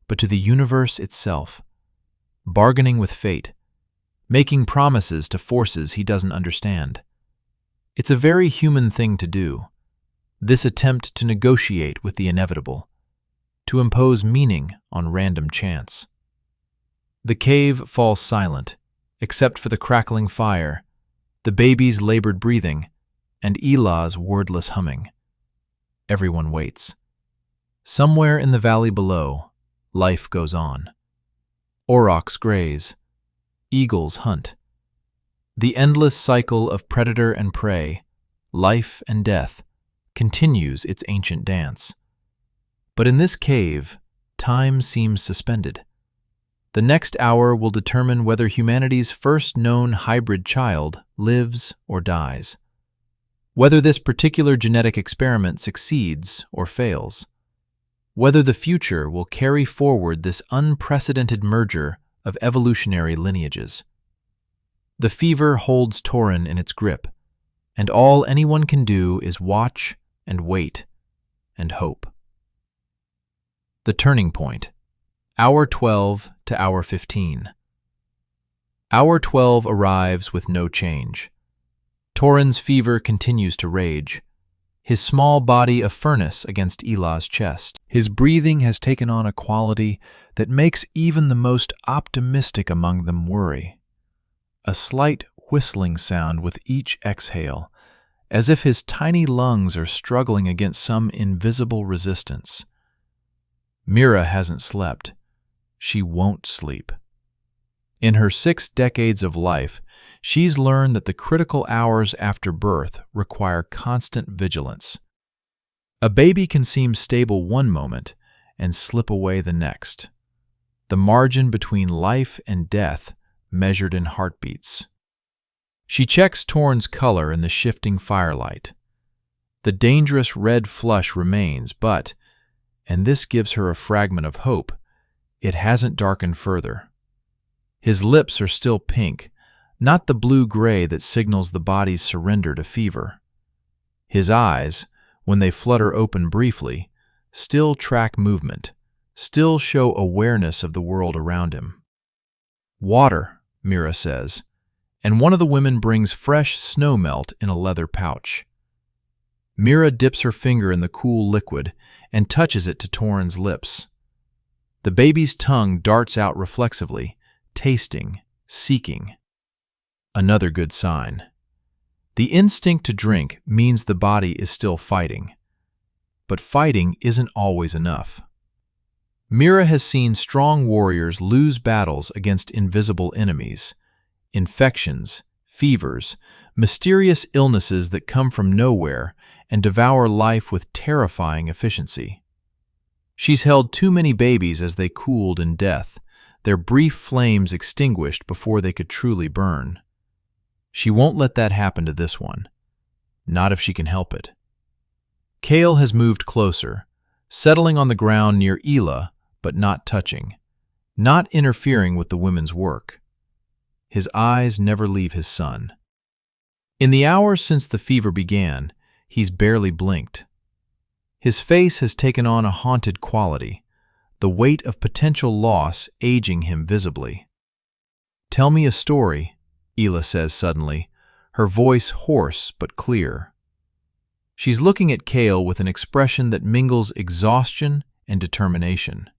A: but to the universe itself, bargaining with fate, making promises to forces he doesn't understand. It's a very human thing to do, this attempt to negotiate with the inevitable, to impose meaning on random chance. The cave falls silent, except for the crackling fire, the baby's labored breathing, and Elah's wordless humming. Everyone waits. Somewhere in the valley below, life goes on. Aurochs graze. Eagles hunt. The endless cycle of predator and prey, life and death, continues its ancient dance. But in this cave, time seems suspended. The next hour will determine whether humanity's first known hybrid child lives or dies, whether this particular genetic experiment succeeds or fails, whether the future will carry forward this unprecedented merger of evolutionary lineages. The fever holds Toren in its grip, and all anyone can do is watch and wait and hope. The turning point. Hour 12 to hour 15. Hour 12 arrives with no change. Toren's fever continues to rage, his small body a furnace against Elah's chest. His breathing has taken on a quality that makes even the most optimistic among them worry. A slight whistling sound with each exhale, as if his tiny lungs are struggling against some invisible resistance. Mira hasn't slept. She won't sleep. In her 6 decades of life, she's learned that the critical hours after birth require constant vigilance. A baby can seem stable one moment and slip away the next. The margin between life and death measured in heartbeats. She checks Toren's color in the shifting firelight. The dangerous red flush remains, but, and this gives her a fragment of hope, it hasn't darkened further. His lips are still pink, not the blue-gray that signals the body's surrender to fever. His eyes, when they flutter open briefly, still track movement, still show awareness of the world around him. "Water," Mira says, and one of the women brings fresh snow melt in a leather pouch. Mira dips her finger in the cool liquid and touches it to Toren's lips. The baby's tongue darts out reflexively, tasting, seeking. Another good sign. The instinct to drink means the body is still fighting. But fighting isn't always enough. Mira has seen strong warriors lose battles against invisible enemies, infections, fevers, mysterious illnesses that come from nowhere and devour life with terrifying efficiency. She's held too many babies as they cooled in death, their brief flames extinguished before they could truly burn. She won't let that happen to this one. Not if she can help it. Kale has moved closer, settling on the ground near Ela, but not touching, not interfering with the women's work. His eyes never leave his son. In the hours since the fever began, he's barely blinked. His face has taken on a haunted quality, the weight of potential loss aging him visibly. "Tell me a story," Ela says suddenly, her voice hoarse but clear. She's looking at Kale with an expression that mingles exhaustion and determination.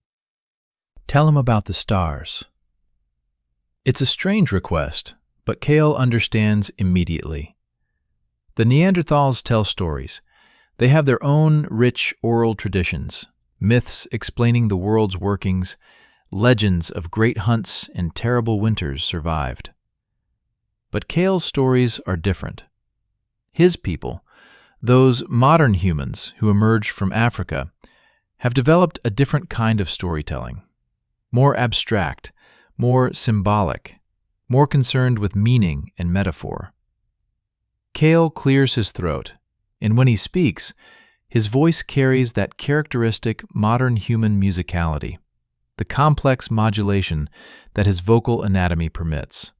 A: "Tell him about the stars." It's a strange request, but Kale understands immediately. The Neanderthals tell stories. They have their own rich oral traditions, myths explaining the world's workings, legends of great hunts and terrible winters survived. But Kale's stories are different. His people, those modern humans who emerged from Africa, have developed a different kind of storytelling, more abstract, more symbolic, more concerned with meaning and metaphor. Kale clears his throat, and when he speaks, his voice carries that characteristic modern human musicality, the complex modulation that his vocal anatomy permits.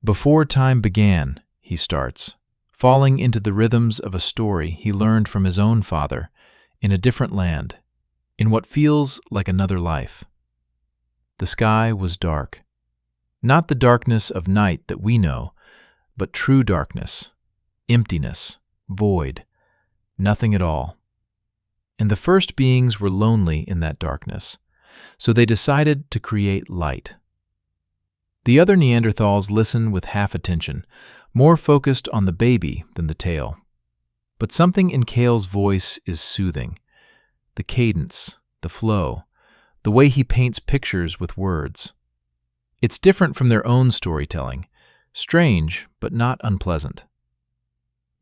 A: "Before time began," he starts, falling into the rhythms of a story he learned from his own father, in a different land, in what feels like another life. The sky was dark. Not the darkness of night that we know, but true darkness, emptiness, void, nothing at all. And the first beings were lonely in that darkness, so they decided to create light. The other Neanderthals listen with half attention, more focused on the baby than the tale. But something in Kale's voice is soothing. The cadence, the flow, the way he paints pictures with words. It's different from their own storytelling, strange but not unpleasant.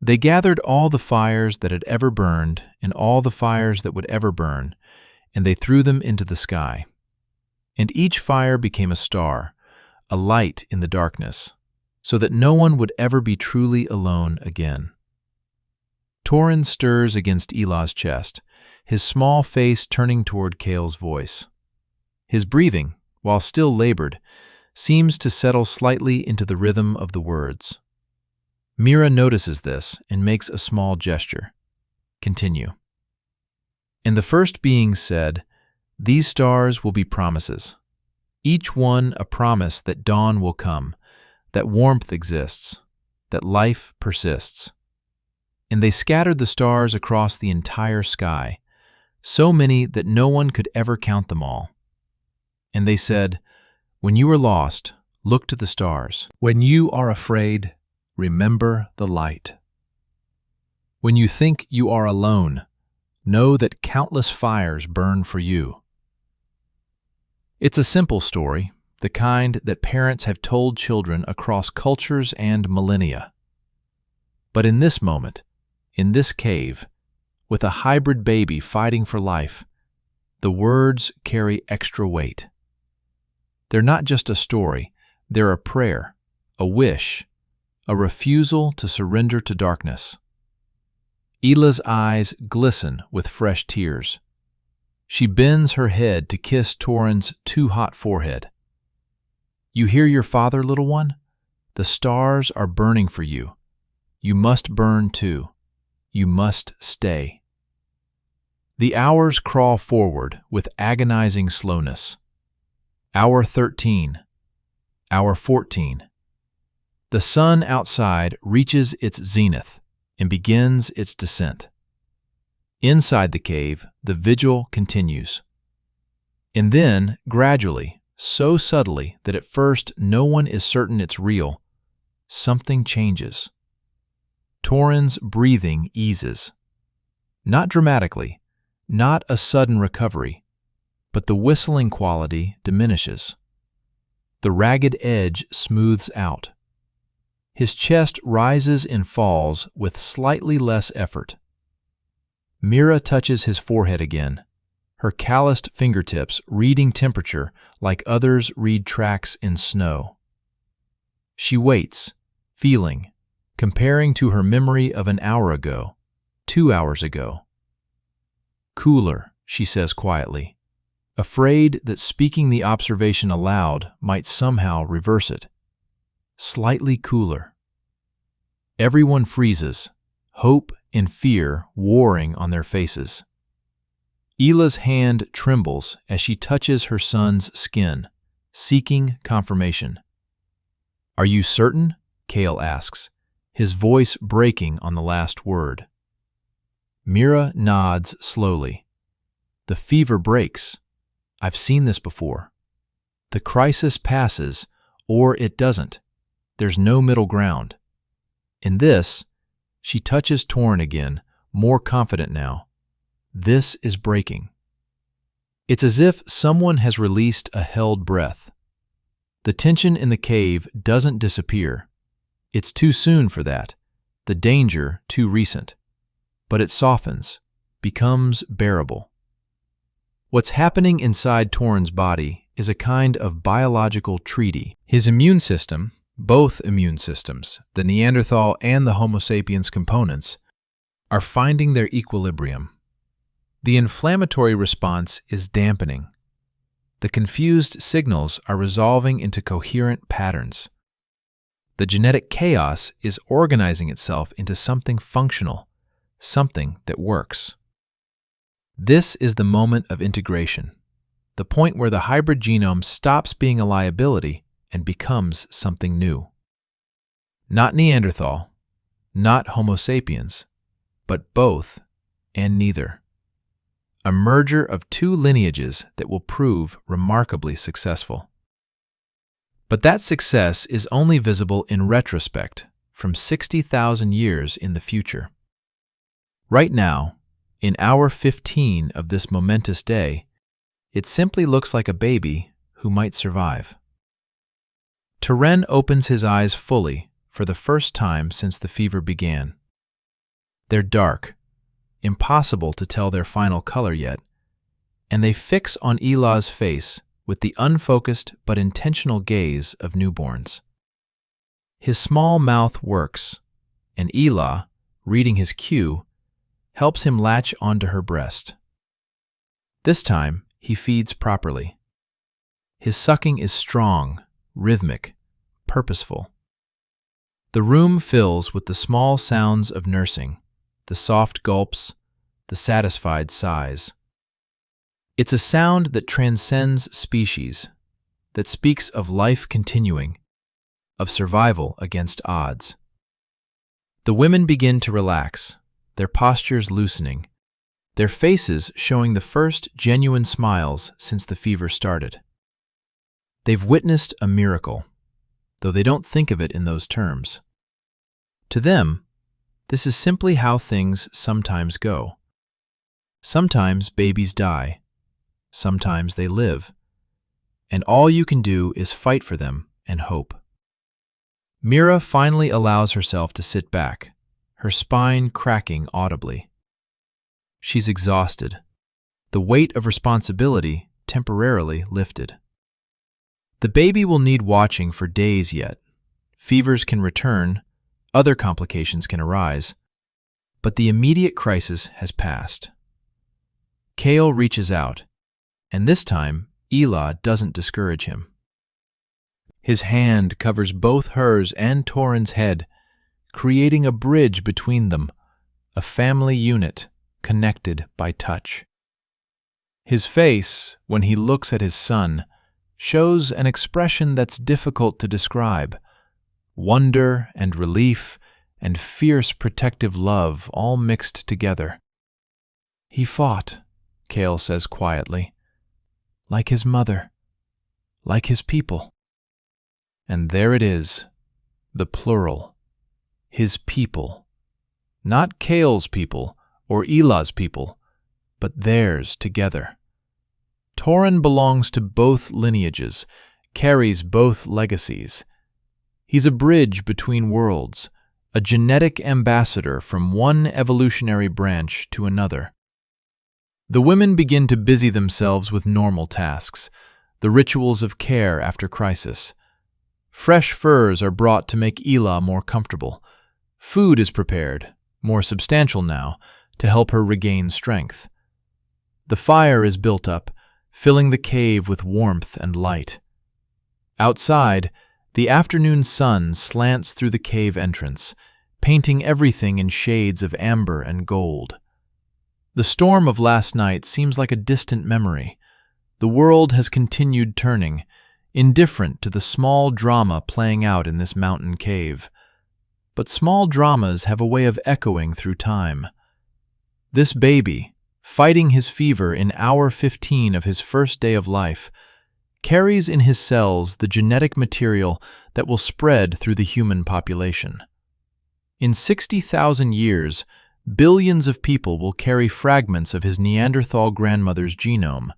A: They gathered all the fires that had ever burned and all the fires that would ever burn, and they threw them into the sky. And each fire became a star, a light in the darkness, so that no one would ever be truly alone again. Toren stirs against Ela's chest, his small face turning toward Kale's voice. His breathing, while still labored, seems to settle slightly into the rhythm of the words. Mira notices this and makes a small gesture. Continue. And the first being said, "These stars will be promises, each one a promise that dawn will come, that warmth exists, that life persists." And they scattered the stars across the entire sky, so many that no one could ever count them all. And they said, "When you are lost, look to the stars. When you are afraid, remember the light. When you think you are alone, know that countless fires burn for you." It's a simple story, the kind that parents have told children across cultures and millennia. But in this moment, in this cave, with a hybrid baby fighting for life, the words carry extra weight. They're not just a story, they're a prayer, a wish, a refusal to surrender to darkness. Ela's eyes glisten with fresh tears. She bends her head to kiss Toren's too hot forehead. "You hear your father, little one? The stars are burning for you. You must burn too. You must stay." The hours crawl forward with agonizing slowness. Hour 13. Hour 14. The sun outside reaches its zenith and begins its descent. Inside the cave, the vigil continues. And then, gradually, so subtly that at first no one is certain it's real, something changes. Toren's breathing eases. Not dramatically, not a sudden recovery, but the whistling quality diminishes. The ragged edge smooths out. His chest rises and falls with slightly less effort. Mira touches his forehead again, her calloused fingertips reading temperature like others read tracks in snow. She waits, feeling, comparing to her memory of an hour ago, 2 hours ago. "Cooler," she says quietly, afraid that speaking the observation aloud might somehow reverse it. Slightly cooler. Everyone freezes, hope and fear warring on their faces. Ela's hand trembles as she touches her son's skin, seeking confirmation. "Are you certain?" Cale asks, his voice breaking on the last word. Mira nods slowly. "The fever breaks. I've seen this before. The crisis passes, or it doesn't. There's no middle ground. In this," she touches Toren again, more confident now, "this is breaking." It's as if someone has released a held breath. The tension in the cave doesn't disappear. It's too soon for that, the danger too recent. But it softens, becomes bearable. What's happening inside Toren's body is a kind of biological treaty. His immune system, both immune systems, the Neanderthal and the Homo sapiens components, are finding their equilibrium. The inflammatory response is dampening. The confused signals are resolving into coherent patterns. The genetic chaos is organizing itself into something functional, something that works. This is the moment of integration, the point where the hybrid genome stops being a liability and becomes something new. Not Neanderthal, not Homo sapiens, but both and neither. A merger of two lineages that will prove remarkably successful. But that success is only visible in retrospect, from 60,000 years in the future. Right now, in hour 15 of this momentous day, it simply looks like a baby who might survive. Toren opens his eyes fully for the first time since the fever began. They're dark, impossible to tell their final color yet, and they fix on Ela's face with the unfocused but intentional gaze of newborns. His small mouth works, and Ela, reading his cue, helps him latch onto her breast. This time, he feeds properly. His sucking is strong, rhythmic, purposeful. The room fills with the small sounds of nursing, the soft gulps, the satisfied sighs. It's a sound that transcends species, that speaks of life continuing, of survival against odds. The women begin to relax, their postures loosening, their faces showing the first genuine smiles since the fever started. They've witnessed a miracle, though they don't think of it in those terms. To them, this is simply how things sometimes go. Sometimes babies die, sometimes they live, and all you can do is fight for them and hope. Mira finally allows herself to sit back, her spine cracking audibly. She's exhausted, the weight of responsibility temporarily lifted. The baby will need watching for days yet. Fevers can return, other complications can arise, but the immediate crisis has passed. Kale reaches out, and this time, Ela doesn't discourage him. His hand covers both hers and Toren's head, creating a bridge between them, a family unit connected by touch. His face, when he looks at his son, shows an expression that's difficult to describe. Wonder and relief and fierce protective love all mixed together. "He fought," Kale says quietly, "like his mother, like his people." And there it is, the plural, his people. Not Kale's people or Ela's people, but theirs together. Toren belongs to both lineages, carries both legacies. He's a bridge between worlds, a genetic ambassador from one evolutionary branch to another. The women begin to busy themselves with normal tasks, the rituals of care after crisis. Fresh furs are brought to make Ela more comfortable. Food is prepared, more substantial now, to help her regain strength. The fire is built up, filling the cave with warmth and light. Outside, the afternoon sun slants through the cave entrance, painting everything in shades of amber and gold. The storm of last night seems like a distant memory. The world has continued turning, indifferent to the small drama playing out in this mountain cave. But small dramas have a way of echoing through time. This baby, fighting his fever in hour 15 of his first day of life, carries in his cells the genetic material that will spread through the human population. In 60,000 years, billions of people will carry fragments of his Neanderthal grandmother's genome,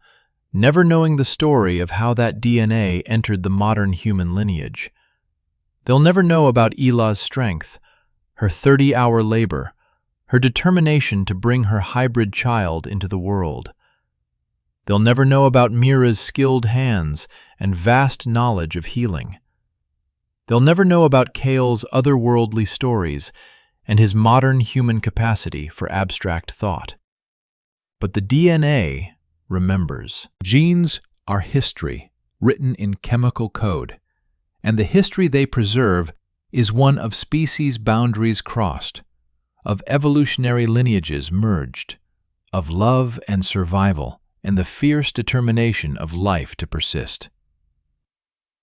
A: never knowing the story of how that DNA entered the modern human lineage. They'll never know about Ela's strength, her 30-hour labor, her determination to bring her hybrid child into the world. They'll never know about Mira's skilled hands and vast knowledge of healing. They'll never know about Kale's otherworldly stories and his modern human capacity for abstract thought. But the DNA remembers. Genes are history, written in chemical code, and the history they preserve is one of species boundaries crossed, of evolutionary lineages merged, of love and survival, and the fierce determination of life to persist.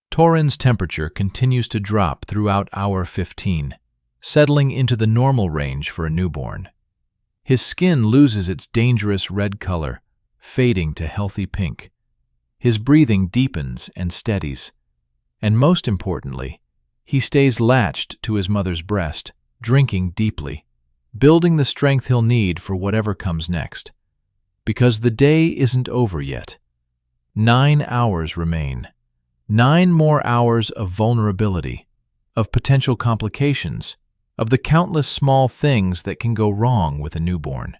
A: Toren's temperature continues to drop throughout hour 15, settling into the normal range for a newborn. His skin loses its dangerous red color, fading to healthy pink. His breathing deepens and steadies, and most importantly, he stays latched to his mother's breast, drinking deeply, building the strength he'll need for whatever comes next. Because the day isn't over yet. 9 hours remain. 9 more hours of vulnerability, of potential complications, of the countless small things that can go wrong with a newborn.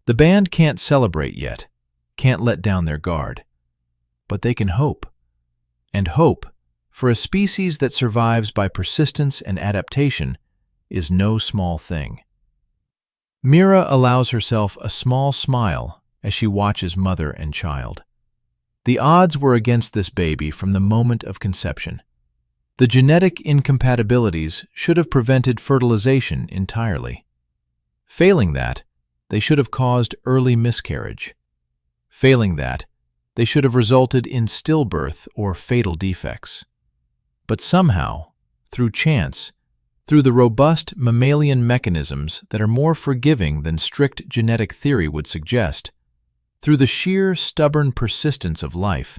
A: The band can't celebrate yet, can't let down their guard, but they can hope. And hope, for a species that survives by persistence and adaptation, is no small thing. Mira allows herself a small smile as she watches mother and child. The odds were against this baby from the moment of conception. The genetic incompatibilities should have prevented fertilization entirely. Failing that, they should have caused early miscarriage. Failing that, they should have resulted in stillbirth or fatal defects. But somehow, through chance, through the robust mammalian mechanisms that are more forgiving than strict genetic theory would suggest, through the sheer stubborn persistence of life,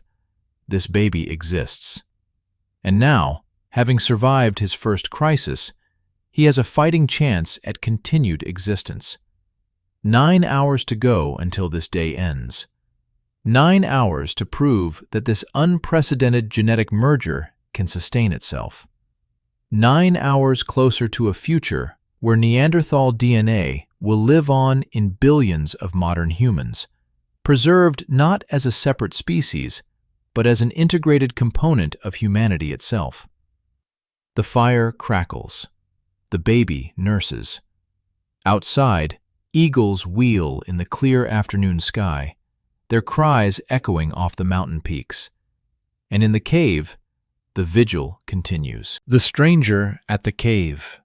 A: this baby exists. And now, having survived his first crisis, he has a fighting chance at continued existence. 9 hours to go until this day ends. 9 hours to prove that this unprecedented genetic merger can sustain itself. 9 hours closer to a future where Neanderthal DNA will live on in billions of modern humans, preserved not as a separate species, but as an integrated component of humanity itself. The fire crackles. The baby nurses. Outside, eagles wheel in the clear afternoon sky, their cries echoing off the mountain peaks. And in the cave, the vigil continues. The stranger at the cave.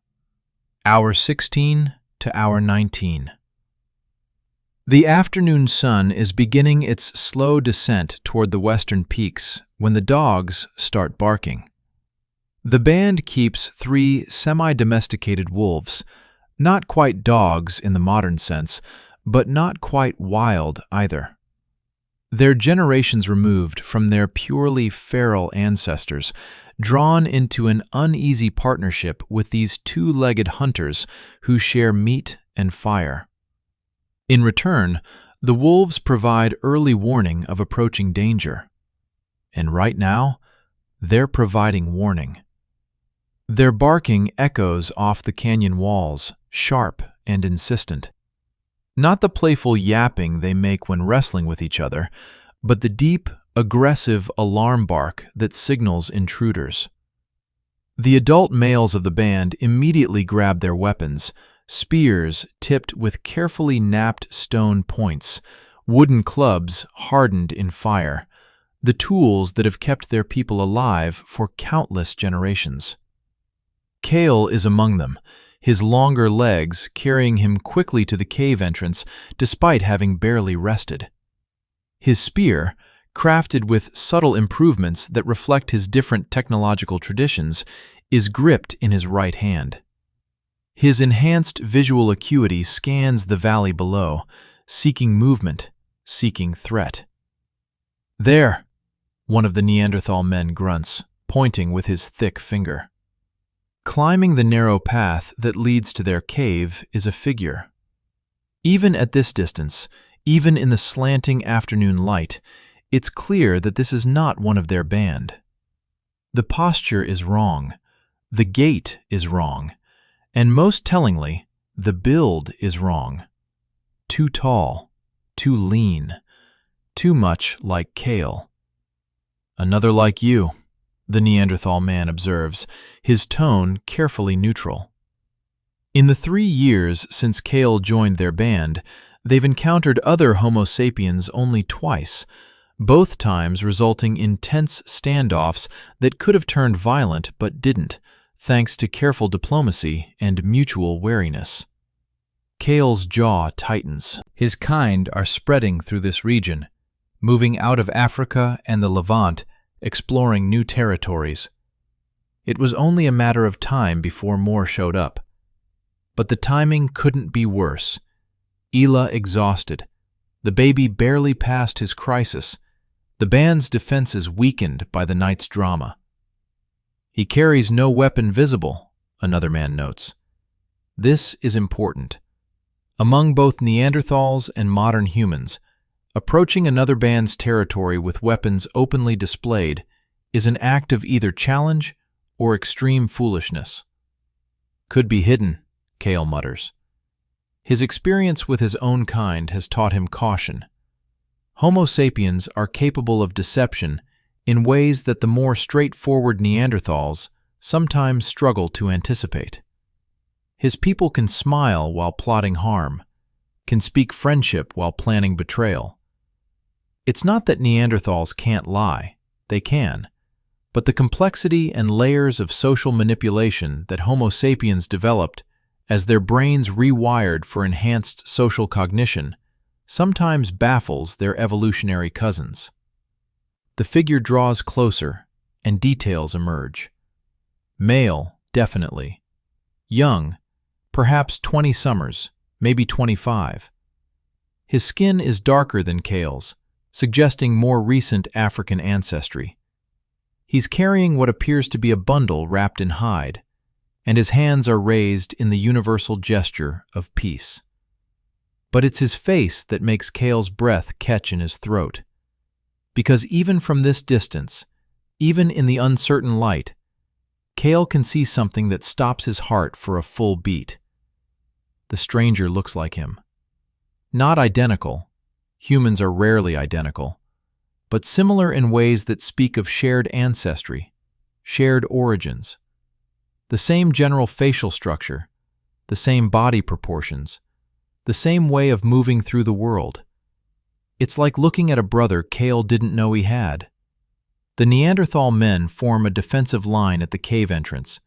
A: Hour 16 to hour 19. The afternoon sun is beginning its slow descent toward the western peaks when the dogs start barking. The band keeps 3 semi-domesticated wolves, not quite dogs in the modern sense, but not quite wild either. They're generations removed from their purely feral ancestors, drawn into an uneasy partnership with these 2-legged hunters who share meat and fire. In return, the wolves provide early warning of approaching danger. And right now, they're providing warning. Their barking echoes off the canyon walls, sharp and insistent. Not the playful yapping they make when wrestling with each other, but the deep, aggressive alarm bark that signals intruders. The adult males of the band immediately grab their weapons, spears tipped with carefully napped stone points, wooden clubs hardened in fire, the tools that have kept their people alive for countless generations. Kale is among them, his longer legs carrying him quickly to the cave entrance despite having barely rested. His spear, crafted with subtle improvements that reflect his different technological traditions, is gripped in his right hand. His enhanced visual acuity scans the valley below, seeking movement, seeking threat. "There," one of the Neanderthal men grunts, pointing with his thick finger. Climbing the narrow path that leads to their cave is a figure. Even at this distance, even in the slanting afternoon light, it's clear that this is not one of their band. The posture is wrong, the gait is wrong, and most tellingly, the build is wrong. Too tall, too lean, too much like Kale. "Another like you," the Neanderthal man observes, his tone carefully neutral. In the 3 years since Kale joined their band, they've encountered other Homo sapiens only twice, both times resulting in tense standoffs that could have turned violent but didn't, thanks to careful diplomacy and mutual wariness. Kale's jaw tightens. His kind are spreading through this region, moving out of Africa and the Levant, exploring new territories. It was only a matter of time before more showed up. But the timing couldn't be worse. Ela exhausted. The baby barely passed his crisis. The band's defenses weakened by the night's drama. "He carries no weapon visible," another man notes. This is important. Among both Neanderthals and modern humans, approaching another band's territory with weapons openly displayed is an act of either challenge or extreme foolishness. "Could be hidden," Kale mutters. His experience with his own kind has taught him caution. Homo sapiens are capable of deception in ways that the more straightforward Neanderthals sometimes struggle to anticipate. His people can smile while plotting harm, can speak friendship while planning betrayal. It's not that Neanderthals can't lie, they can, but the complexity and layers of social manipulation that Homo sapiens developed as their brains rewired for enhanced social cognition sometimes baffles their evolutionary cousins. The figure draws closer, and details emerge. Male, definitely. Young, perhaps 20 summers, maybe 25. His skin is darker than Kale's, suggesting more recent African ancestry. He's carrying what appears to be a bundle wrapped in hide, and his hands are raised in the universal gesture of peace. But it's his face that makes Kale's breath catch in his throat. because even from this distance, even in the uncertain light, Cale can see something that stops his heart for a full beat. The stranger looks like him. Not identical, humans are rarely identical, but similar in ways that speak of shared ancestry, shared origins. The same general facial structure, the same body proportions, the same way of moving through the world. It's like looking at a brother Cale didn't know he had. The Neanderthal men form a defensive line at the cave entrance,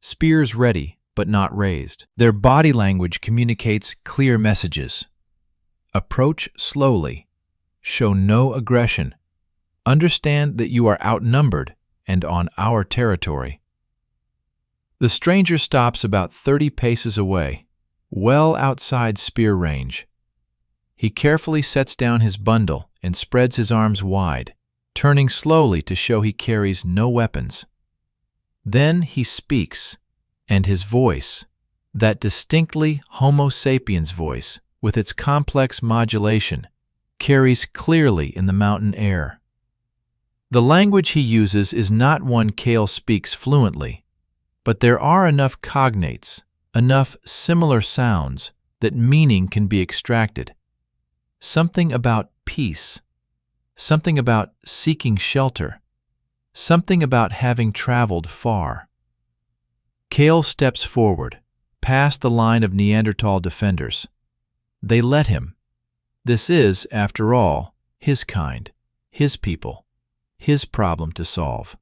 A: spears ready but not raised. Their body language communicates clear messages. Approach slowly. Show no aggression. Understand that you are outnumbered and on our territory. The stranger stops about 30 paces away, well outside spear range. He carefully sets down his bundle and spreads his arms wide, turning slowly to show he carries no weapons. Then he speaks, and his voice, that distinctly Homo sapiens voice with its complex modulation, carries clearly in the mountain air. The language he uses is not one Cale speaks fluently, but there are enough cognates, enough similar sounds, that meaning can be extracted. Something about peace, something about seeking shelter, something about having traveled far. Cale steps forward, past the line of Neanderthal defenders. They let him. This is, after all, his kind, his people, his problem to solve.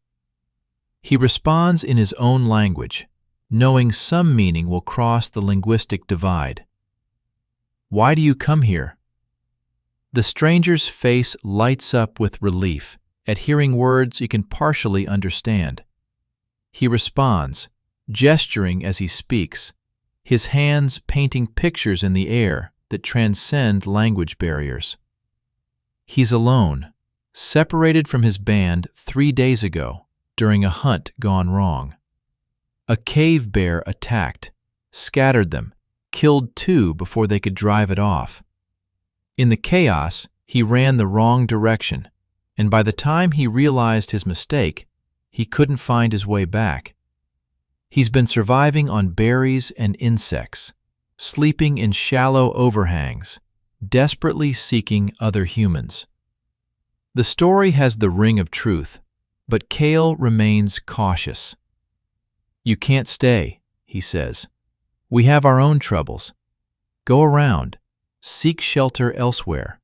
A: He responds in his own language, knowing some meaning will cross the linguistic divide. "Why do you come here?" The stranger's face lights up with relief at hearing words he can partially understand. He responds, gesturing as he speaks, his hands painting pictures in the air that transcend language barriers. He's alone, separated from his band 3 days ago during a hunt gone wrong. A cave bear attacked, scattered them, killed 2 before they could drive it off. In the chaos, he ran the wrong direction, and by the time he realized his mistake, he couldn't find his way back. He's been surviving on berries and insects, sleeping in shallow overhangs, desperately seeking other humans. The story has the ring of truth, but Cale remains cautious. "You can't stay," he says. "We have our own troubles. Go around. Seek shelter elsewhere."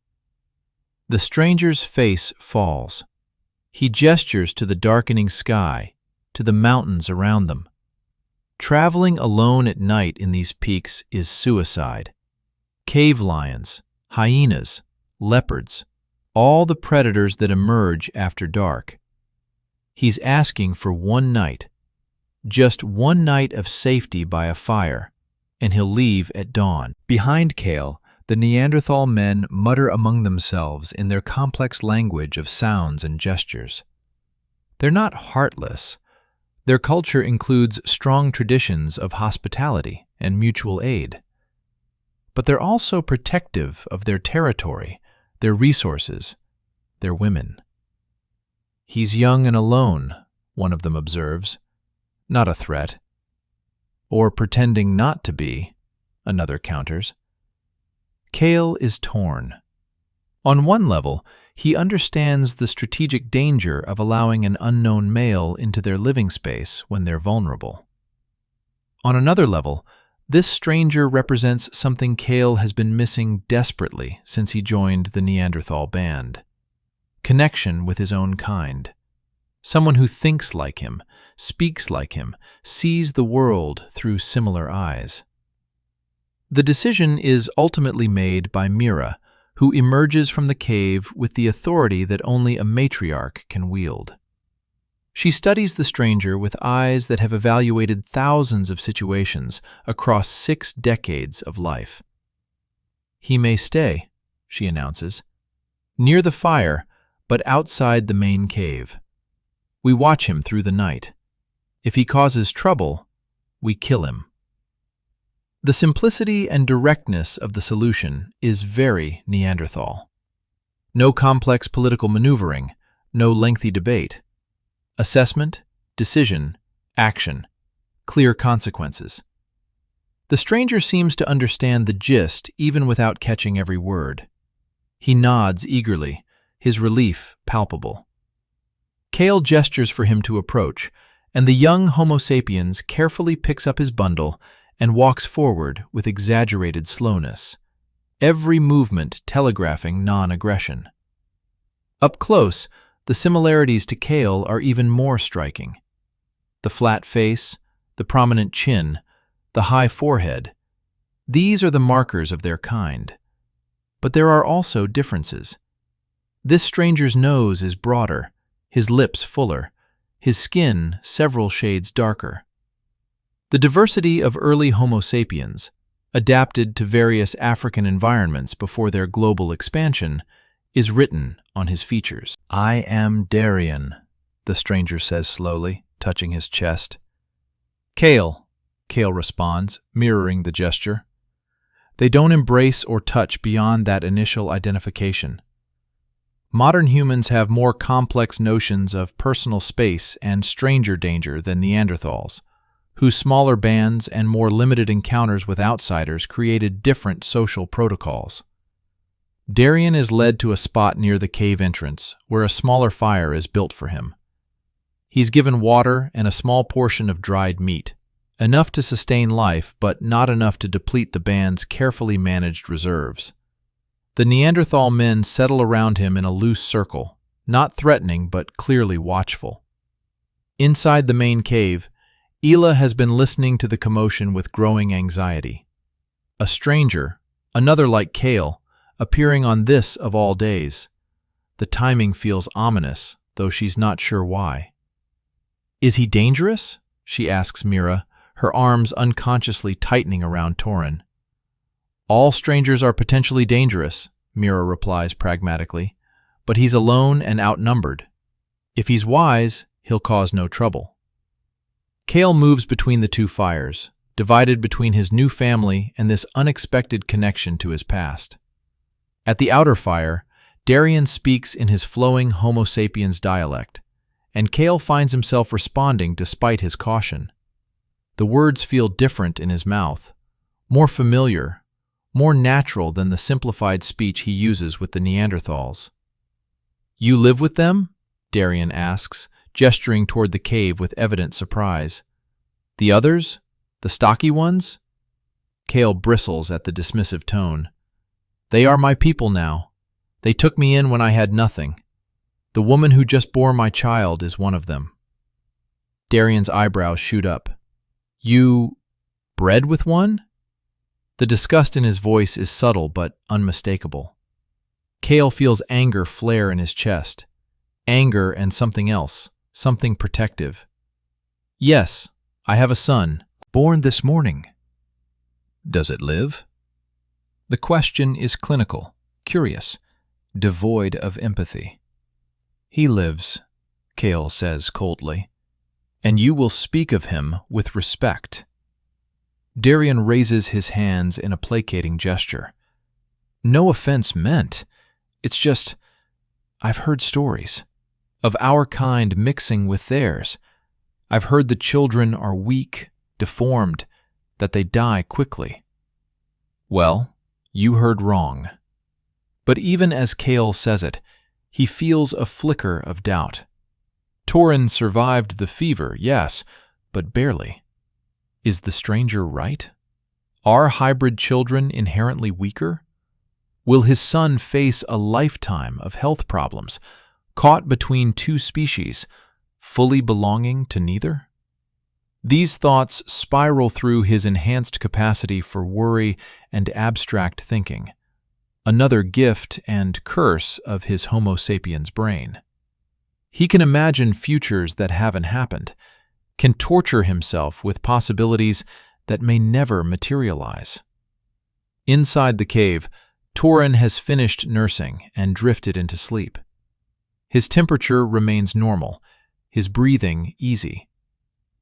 A: The stranger's face falls. He gestures to the darkening sky, to the mountains around them. Traveling alone at night in these peaks is suicide. Cave lions, hyenas, leopards, all the predators that emerge after dark. He's asking for one night, just one night of safety by a fire, and he'll leave at dawn. Behind Cale, the Neanderthal men mutter among themselves in their complex language of sounds and gestures. They're not heartless. Their culture includes strong traditions of hospitality and mutual aid. But they're also protective of their territory, their resources, their women. "He's young and alone," one of them observes. "Not a threat." "Or pretending not to be," another counters. Cale is torn. On one level, he understands the strategic danger of allowing an unknown male into their living space when they're vulnerable. On another level, this stranger represents something Cale has been missing desperately since he joined the Neanderthal band. Connection with his own kind. Someone who thinks like him, speaks like him, sees the world through similar eyes. The decision is ultimately made by Mira, who emerges from the cave with the authority that only a matriarch can wield. She studies the stranger with eyes that have evaluated thousands of situations across 6 decades of life. "He may stay," she announces, "near the fire, but outside the main cave. We watch him through the night. If he causes trouble, we kill him." The simplicity and directness of the solution is very Neanderthal. No complex political maneuvering, no lengthy debate. Assessment, decision, action, clear consequences. The stranger seems to understand the gist even without catching every word. He nods eagerly, his relief palpable. Kale gestures for him to approach, and the young Homo sapiens carefully picks up his bundle and walks forward with exaggerated slowness, every movement telegraphing non-aggression. Up close, the similarities to Kale are even more striking. The flat face, the prominent chin, the high forehead, these are the markers of their kind. But there are also differences. This stranger's nose is broader, his lips fuller, his skin several shades darker. The diversity of early Homo sapiens, adapted to various African environments before their global expansion, is written on his features. "I am Darien," the stranger says slowly, touching his chest. "Kale," Kale responds, mirroring the gesture. They don't embrace or touch beyond that initial identification. Modern humans have more complex notions of personal space and stranger danger than Neanderthals, whose smaller bands and more limited encounters with outsiders created different social protocols. Darien is led to a spot near the cave entrance, where a smaller fire is built for him. He's given water and a small portion of dried meat, enough to sustain life but not enough to deplete the band's carefully managed reserves. The Neanderthal men settle around him in a loose circle, not threatening but clearly watchful. Inside the main cave, Ela has been listening to the commotion with growing anxiety. A stranger, another like Kale, appearing on this of all days. The timing feels ominous, though she's not sure why. "Is he dangerous?" she asks Mira, her arms unconsciously tightening around Toren. "All strangers are potentially dangerous," Mira replies pragmatically, "but he's alone and outnumbered. If he's wise, he'll cause no trouble." Kale moves between the two fires, divided between his new family and this unexpected connection to his past. At the outer fire, Darien speaks in his flowing Homo sapiens dialect, and Kale finds himself responding despite his caution. The words feel different in his mouth, more familiar, more natural than the simplified speech he uses with the Neanderthals. "You live with them?" Darien asks, gesturing toward the cave with evident surprise. "The others? The stocky ones?" Kale bristles at the dismissive tone. "They are my people now. They took me in when I had nothing. The woman who just bore my child is one of them." Darien's eyebrows shoot up. "You bred with one?" The disgust in his voice is subtle but unmistakable. Kale feels anger flare in his chest. Anger and something else, something protective. "Yes, I have a son, born this morning." "Does it live?" The question is clinical, curious, devoid of empathy. "He lives," Kale says coldly, "and you will speak of him with respect." Darien raises his hands in a placating gesture. "No offense meant. It's just, I've heard stories of our kind mixing with theirs. I've heard the children are weak, deformed, that they die quickly." "Well, you heard wrong." But even as Kale says it, he feels a flicker of doubt. Toren survived the fever, yes, but barely. Is the stranger right? Are hybrid children inherently weaker? Will his son face a lifetime of health problems, caught between two species, fully belonging to neither? These thoughts spiral through his enhanced capacity for worry and abstract thinking, another gift and curse of his Homo sapiens brain. He can imagine futures that haven't happened, can torture himself with possibilities that may never materialize. Inside the cave, Toren has finished nursing and drifted into sleep. His temperature remains normal, his breathing easy.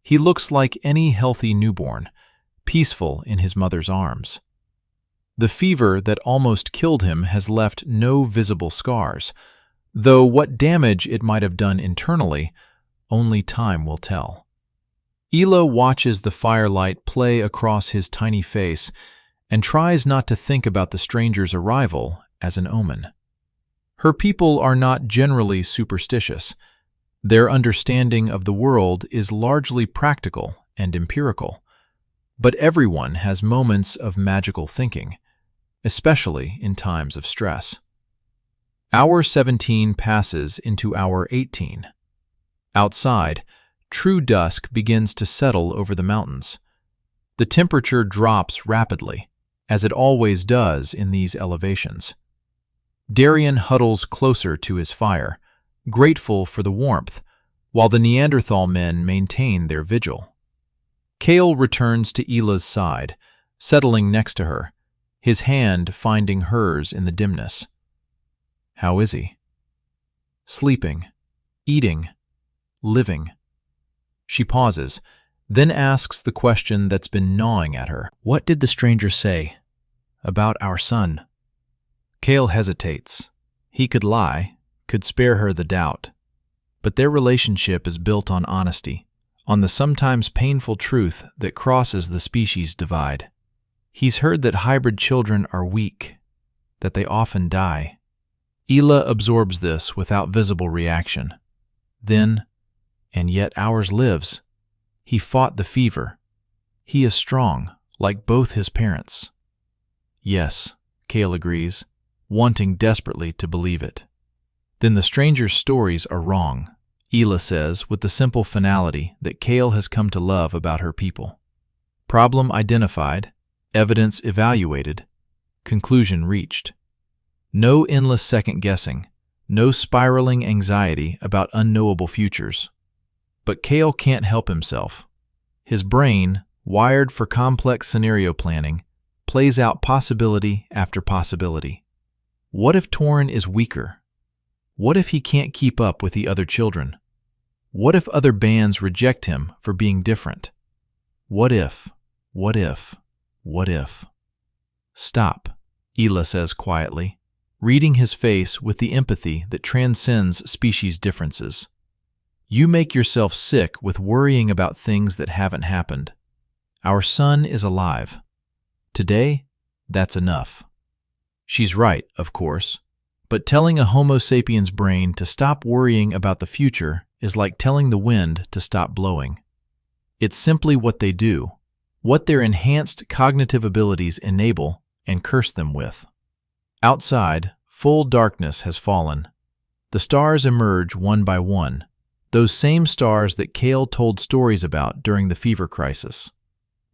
A: He looks like any healthy newborn, peaceful in his mother's arms. The fever that almost killed him has left no visible scars, though what damage it might have done internally, only time will tell. Ela watches the firelight play across his tiny face and tries not to think about the stranger's arrival as an omen. Her people are not generally superstitious. Their understanding of the world is largely practical and empirical. But everyone has moments of magical thinking, especially in times of stress. Hour 17 passes into hour 18. Outside, true dusk begins to settle over the mountains. The temperature drops rapidly, as it always does in these elevations. Darian huddles closer to his fire, grateful for the warmth, while the Neanderthal men maintain their vigil. Kale returns to Ela's side, settling next to her, his hand finding hers in the dimness. How is he? Sleeping, eating, living. She pauses, then asks the question that's been gnawing at her. What did the stranger say about our son? Kale hesitates. He could lie, could spare her the doubt. But their relationship is built on honesty, on the sometimes painful truth that crosses the species divide. He's heard that hybrid children are weak, that they often die. Ela absorbs this without visible reaction. Then, and yet ours lives. He fought the fever. He is strong, like both his parents. Yes, Kale agrees, wanting desperately to believe it. Then the stranger's stories are wrong, Ela says with the simple finality that Kale has come to love about her people. Problem identified, evidence evaluated, conclusion reached. No endless second-guessing, no spiraling anxiety about unknowable futures. But Kale can't help himself. His brain, wired for complex scenario planning, plays out possibility after possibility. What if Toren is weaker? What if he can't keep up with the other children? What if other bands reject him for being different? What if? What if? What if? Stop, Ela says quietly, reading his face with the empathy that transcends species differences. You make yourself sick with worrying about things that haven't happened. Our son is alive. Today, that's enough. She's right, of course, but telling a Homo sapiens brain to stop worrying about the future is like telling the wind to stop blowing. It's simply what they do, what their enhanced cognitive abilities enable and curse them with. Outside, full darkness has fallen. The stars emerge one by one, those same stars that Kale told stories about during the fever crisis.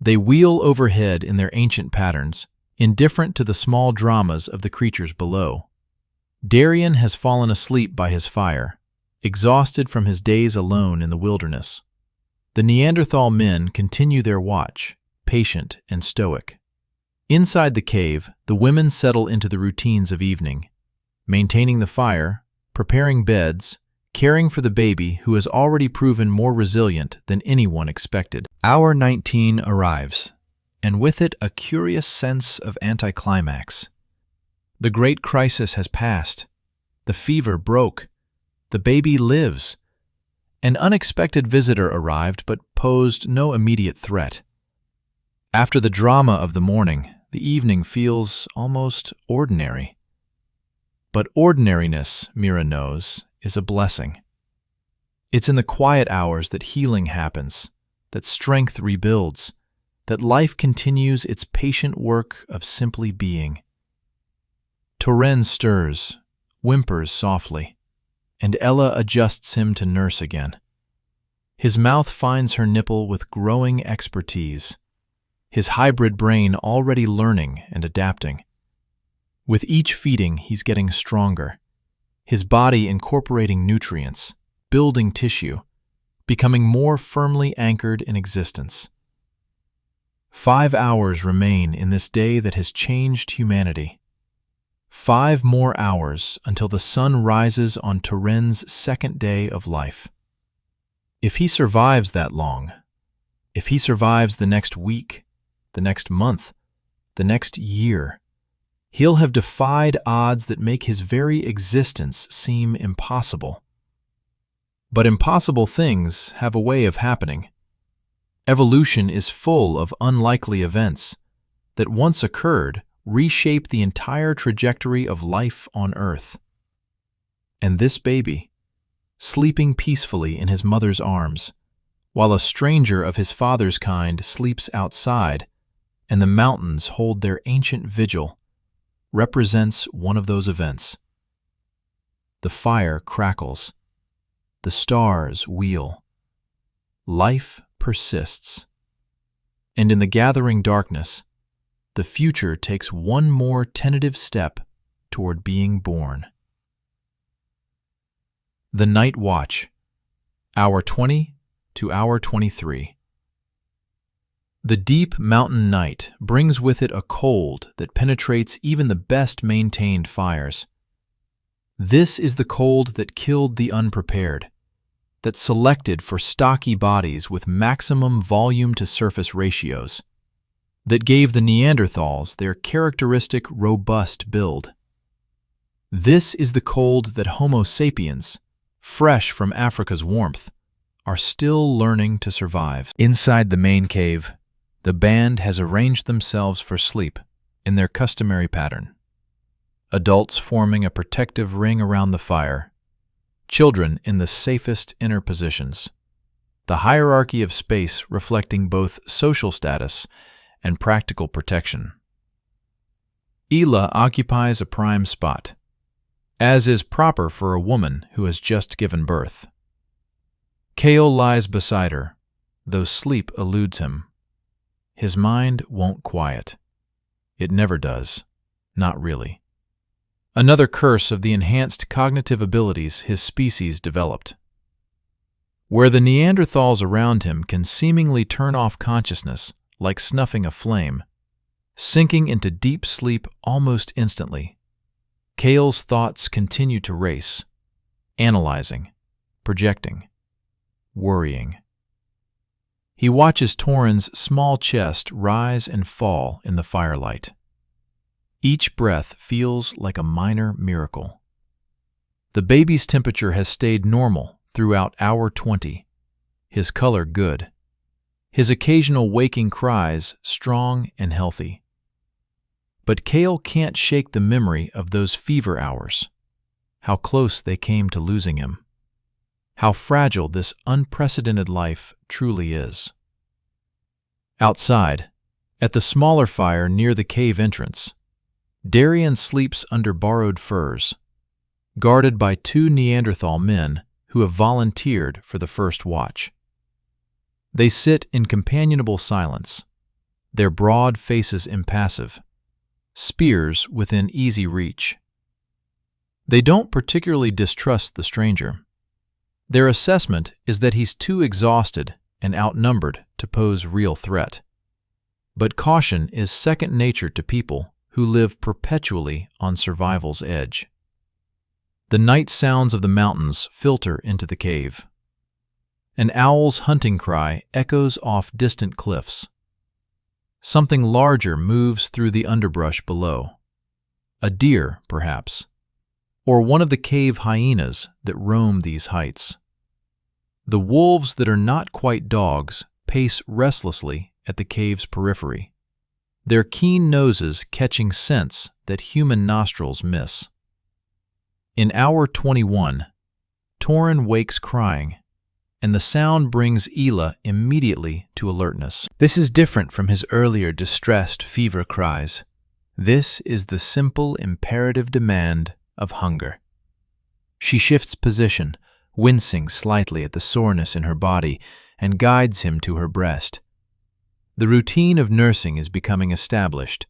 A: They wheel overhead in their ancient patterns, indifferent to the small dramas of the creatures below. Darian has fallen asleep by his fire, exhausted from his days alone in the wilderness. The Neanderthal men continue their watch, patient and stoic. Inside the cave, the women settle into the routines of evening, maintaining the fire, preparing beds, caring for the baby who has already proven more resilient than anyone expected. Hour 19 arrives, and with it a curious sense of anticlimax. The great crisis has passed. The fever broke. The baby lives. An unexpected visitor arrived but posed no immediate threat. After the drama of the morning, the evening feels almost ordinary. But ordinariness, Mira knows, is a blessing. It's in the quiet hours that healing happens, that strength rebuilds, that life continues its patient work of simply being. Toren stirs, whimpers softly, and Ella adjusts him to nurse again. His mouth finds her nipple with growing expertise, his hybrid brain already learning and adapting. With each feeding, he's getting stronger, his body incorporating nutrients, building tissue, becoming more firmly anchored in existence. 5 hours remain in this day that has changed humanity. 5 more hours until the sun rises on Toren's second day of life. If he survives that long, if he survives the next week, the next month, the next year, He'll have defied odds that make his very existence seem impossible. But impossible things have a way of happening. Evolution is full of unlikely events that once occurred reshape the entire trajectory of life on Earth. And this baby, sleeping peacefully in his mother's arms, while a stranger of his father's kind sleeps outside and the mountains hold their ancient vigil, represents one of those events. The fire crackles. The stars wheel. Life persists. And in the gathering darkness, the future takes one more tentative step toward being born. The Night Watch, Hour 20 to Hour 23. The deep mountain night brings with it a cold that penetrates even the best-maintained fires. This is the cold that killed the unprepared, that selected for stocky bodies with maximum volume-to-surface ratios, that gave the Neanderthals their characteristic robust build. This is the cold that Homo sapiens, fresh from Africa's warmth, are still learning to survive. Inside the main cave, the band has arranged themselves for sleep in their customary pattern. Adults forming a protective ring around the fire, children in the safest inner positions, the hierarchy of space reflecting both social status and practical protection. Ela occupies a prime spot, as is proper for a woman who has just given birth. Kale lies beside her, though sleep eludes him. His mind won't quiet. It never does. Not really. Another curse of the enhanced cognitive abilities his species developed. Where the Neanderthals around him can seemingly turn off consciousness like snuffing a flame, sinking into deep sleep almost instantly, Kale's thoughts continue to race, analyzing, projecting, worrying. He watches Toren's small chest rise and fall in the firelight. Each breath feels like a minor miracle. The baby's temperature has stayed normal throughout hour 20, his color good, his occasional waking cries strong and healthy. But Kale can't shake the memory of those fever hours, how close they came to losing him, how fragile this unprecedented life truly is. Outside, at the smaller fire near the cave entrance, Darian sleeps under borrowed furs, guarded by 2 Neanderthal men who have volunteered for the first watch. They sit in companionable silence, their broad faces impassive, spears within easy reach. They don't particularly distrust the stranger. Their assessment is that he's too exhausted and outnumbered to pose real threat. But caution is second nature to people who live perpetually on survival's edge. The night sounds of the mountains filter into the cave. An owl's hunting cry echoes off distant cliffs. Something larger moves through the underbrush below. A deer, perhaps, or one of the cave hyenas that roam these heights. The wolves that are not quite dogs pace restlessly at the cave's periphery, their keen noses catching scents that human nostrils miss. In hour 21, Toren wakes crying, and the sound brings Ela immediately to alertness. This is different from his earlier distressed fever cries. This is the simple imperative demand of hunger. She shifts position, wincing slightly at the soreness in her body, and guides him to her breast. The routine of nursing is becoming established.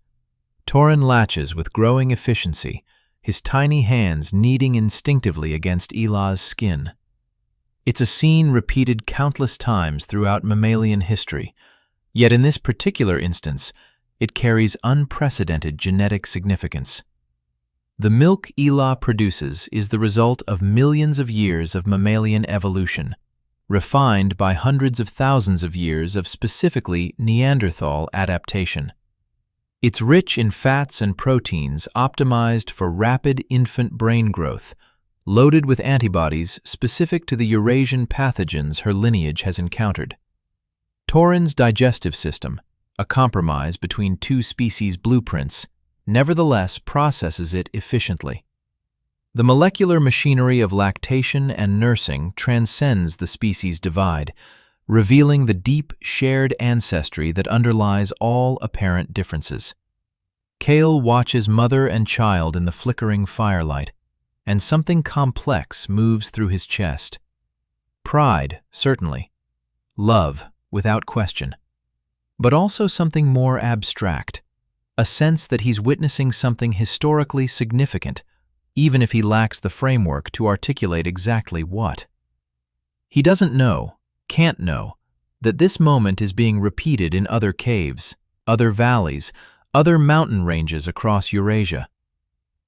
A: Toren latches with growing efficiency, his tiny hands kneading instinctively against Ela's skin. It's a scene repeated countless times throughout mammalian history, yet in this particular instance, it carries unprecedented genetic significance. The milk Ela produces is the result of millions of years of mammalian evolution, refined by hundreds of thousands of years of specifically Neanderthal adaptation. It's rich in fats and proteins optimized for rapid infant brain growth, loaded with antibodies specific to the Eurasian pathogens her lineage has encountered. Toren's digestive system, a compromise between two species' blueprints, nevertheless processes it efficiently. The molecular machinery of lactation and nursing transcends the species divide, revealing the deep, shared ancestry that underlies all apparent differences. Kale watches mother and child in the flickering firelight, and something complex moves through his chest. Pride, certainly. Love, without question. But also something more abstract, a sense that he's witnessing something historically significant, even if he lacks the framework to articulate exactly what. He doesn't know, can't know, that this moment is being repeated in other caves, other valleys, other mountain ranges across Eurasia.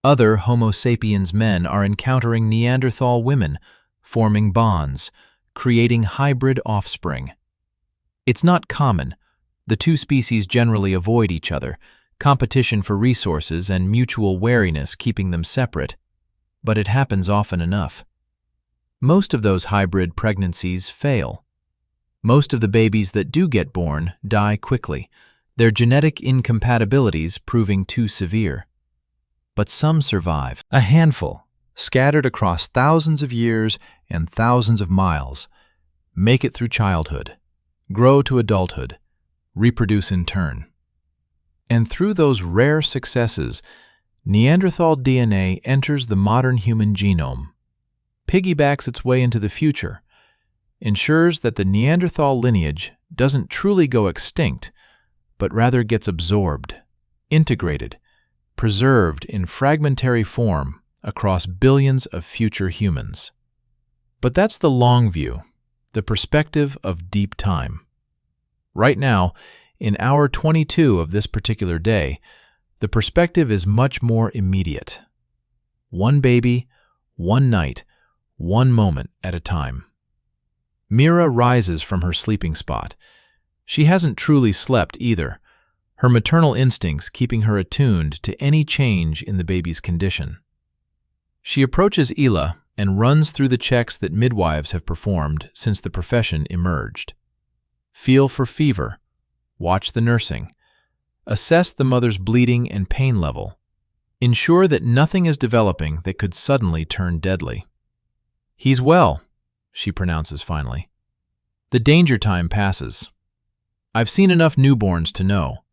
A: Other Homo sapiens men are encountering Neanderthal women, forming bonds, creating hybrid offspring. It's not common. The two species generally avoid each other, competition for resources and mutual wariness keeping them separate, but it happens often enough. Most of those hybrid pregnancies fail. Most of the babies that do get born die quickly, their genetic incompatibilities proving too severe. But some survive. A handful, scattered across thousands of years and thousands of miles, make it through childhood, grow to adulthood, reproduce in turn. And through those rare successes, Neanderthal DNA enters the modern human genome, piggybacks its way into the future, ensures that the Neanderthal lineage doesn't truly go extinct, but rather gets absorbed, integrated, preserved in fragmentary form across billions of future humans. But that's the long view, the perspective of deep time. Right now, in hour 22 of this particular day, the perspective is much more immediate. One baby, one night, one moment at a time. Mira rises from her sleeping spot. She hasn't truly slept either, her maternal instincts keeping her attuned to any change in the baby's condition. She approaches Ela and runs through the checks that midwives have performed since the profession emerged. Feel for fever, watch the nursing, assess the mother's bleeding and pain level, ensure that nothing is developing that could suddenly turn deadly. "He's well," she pronounces finally. The danger time passes. I've seen enough newborns to know.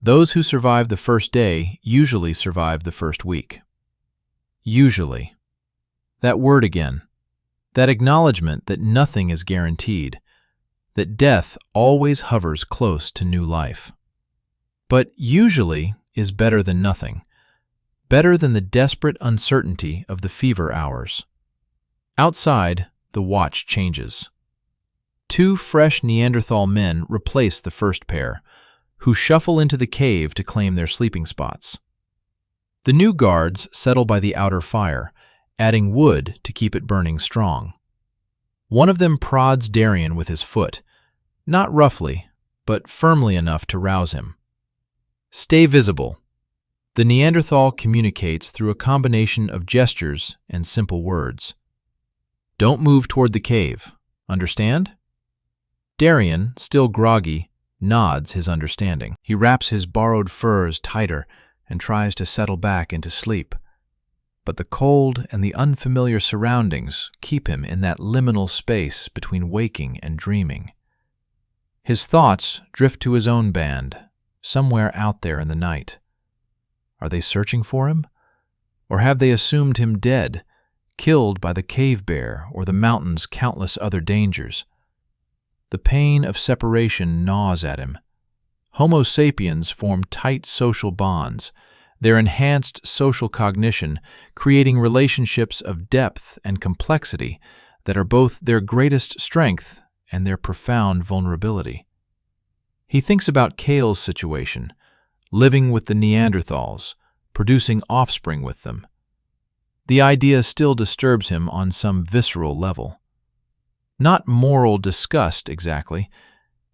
A: Those who survive the first day usually survive the first week. Usually. That word again. That acknowledgement that nothing is guaranteed, that death always hovers close to new life. But usually is better than nothing, better than the desperate uncertainty of the fever hours. Outside, the watch changes. Two fresh Neanderthal men replace the first pair, who shuffle into the cave to claim their sleeping spots. The new guards settle by the outer fire, adding wood to keep it burning strong. One of them prods Darien with his foot, not roughly, but firmly enough to rouse him. Stay visible. The Neanderthal communicates through a combination of gestures and simple words. Don't move toward the cave, understand? Darien, still groggy, nods his understanding. He wraps his borrowed furs tighter and tries to settle back into sleep. But the cold and the unfamiliar surroundings keep him in that liminal space between waking and dreaming. His thoughts drift to his own band, somewhere out there in the night. Are they searching for him? Or have they assumed him dead, killed by the cave bear or the mountain's countless other dangers? The pain of separation gnaws at him. Homo sapiens form tight social bonds, their enhanced social cognition creating relationships of depth and complexity that are both their greatest strength and their profound vulnerability. He thinks about Kale's situation, living with the Neanderthals, producing offspring with them. The idea still disturbs him on some visceral level. Not moral disgust, exactly.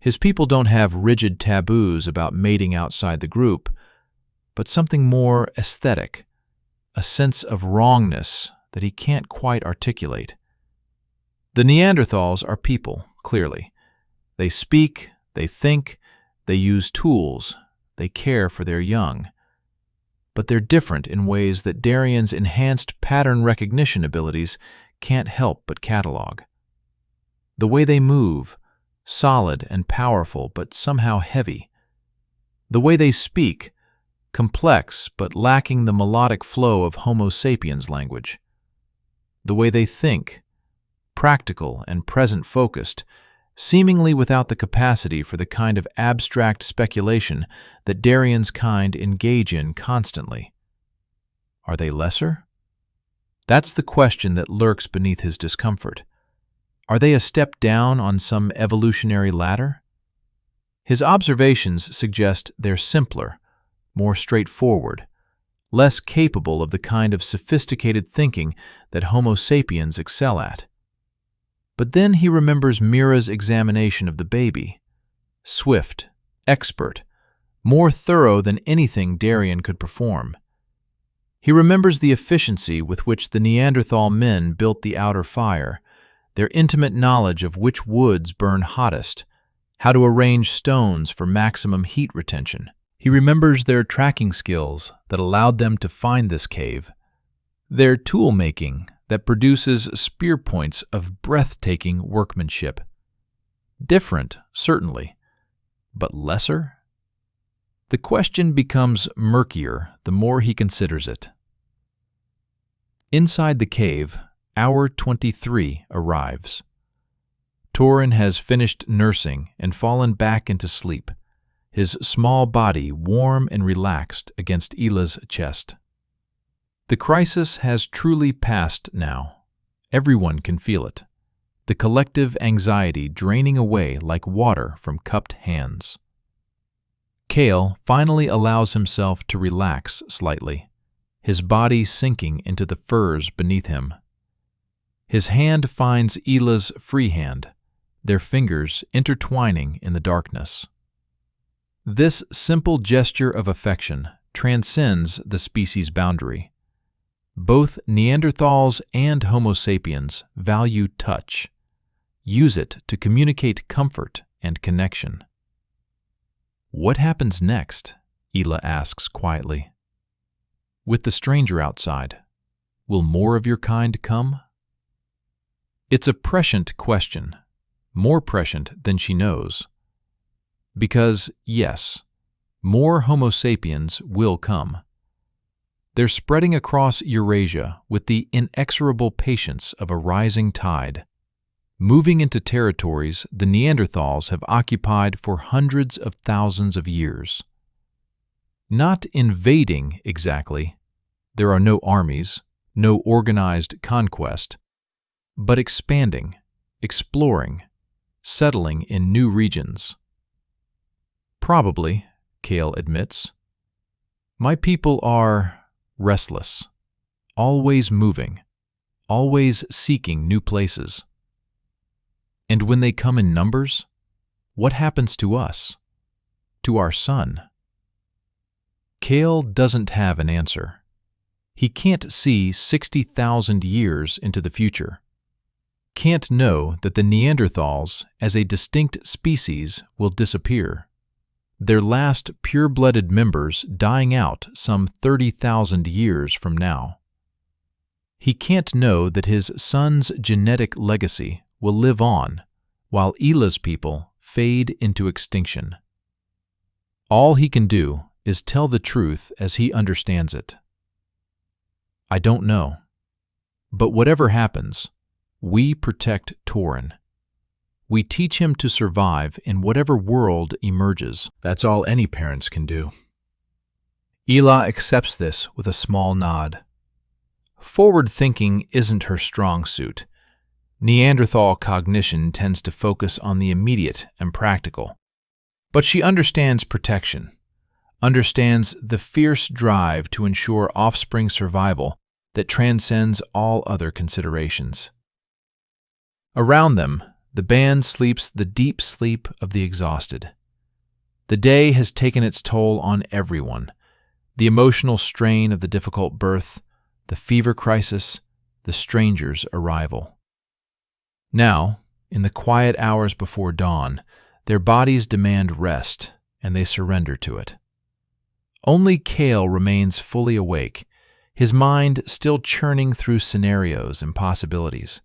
A: His people don't have rigid taboos about mating outside the group, but something more aesthetic, a sense of wrongness that he can't quite articulate. The Neanderthals are people, clearly. They speak, they think, they use tools, they care for their young. But they're different in ways that Darien's enhanced pattern recognition abilities can't help but catalog. The way they move, solid and powerful but somehow heavy. The way they speak, complex but lacking the melodic flow of Homo sapiens language. The way they think, practical and present-focused, seemingly without the capacity for the kind of abstract speculation that Darien's kind engage in constantly. Are they lesser? That's the question that lurks beneath his discomfort. Are they a step down on some evolutionary ladder? His observations suggest they're simpler, more straightforward, less capable of the kind of sophisticated thinking that Homo sapiens excel at. But then he remembers Mira's examination of the baby. Swift, expert, more thorough than anything Darien could perform. He remembers the efficiency with which the Neanderthal men built the outer fire, their intimate knowledge of which woods burn hottest, how to arrange stones for maximum heat retention. He remembers their tracking skills that allowed them to find this cave, their tool-making that produces spear points of breathtaking workmanship. Different, certainly, but lesser? The question becomes murkier the more he considers it. Inside the cave, hour 23 arrives. Toren has finished nursing and fallen back into sleep, his small body warm and relaxed against Ila's chest. The crisis has truly passed now. Everyone can feel it, the collective anxiety draining away like water from cupped hands. Kale finally allows himself to relax slightly, his body sinking into the furs beneath him. His hand finds Ila's free hand, their fingers intertwining in the darkness. This simple gesture of affection transcends the species boundary. Both Neanderthals and Homo sapiens value touch, use it to communicate comfort and connection. What happens next? Ila asks quietly. With the stranger outside, will more of your kind come? It's a prescient question, more prescient than she knows. Because, yes, more Homo sapiens will come. They're spreading across Eurasia with the inexorable patience of a rising tide, moving into territories the Neanderthals have occupied for hundreds of thousands of years. Not invading exactly, there are no armies, no organized conquest, but expanding, exploring, settling in new regions. Probably, Kale admits. My people are restless, always moving, always seeking new places. And when they come in numbers, what happens to us, to our son? Kale doesn't have an answer. He can't see 60,000 years into the future. Can't know that the Neanderthals, as a distinct species, will disappear, their last pure-blooded members dying out some 30,000 years from now. He can't know that his son's genetic legacy will live on while Ila's people fade into extinction. All he can do is tell the truth as he understands it. I don't know. But whatever happens, we protect Toren. We teach him to survive in whatever world emerges. That's all any parents can do. Ila accepts this with a small nod. Forward thinking isn't her strong suit. Neanderthal cognition tends to focus on the immediate and practical. But she understands protection, understands the fierce drive to ensure offspring survival that transcends all other considerations. Around them, the band sleeps the deep sleep of the exhausted. The day has taken its toll on everyone. The emotional strain of the difficult birth, the fever crisis, the stranger's arrival. Now, in the quiet hours before dawn, their bodies demand rest, and they surrender to it. Only Kale remains fully awake, his mind still churning through scenarios and possibilities.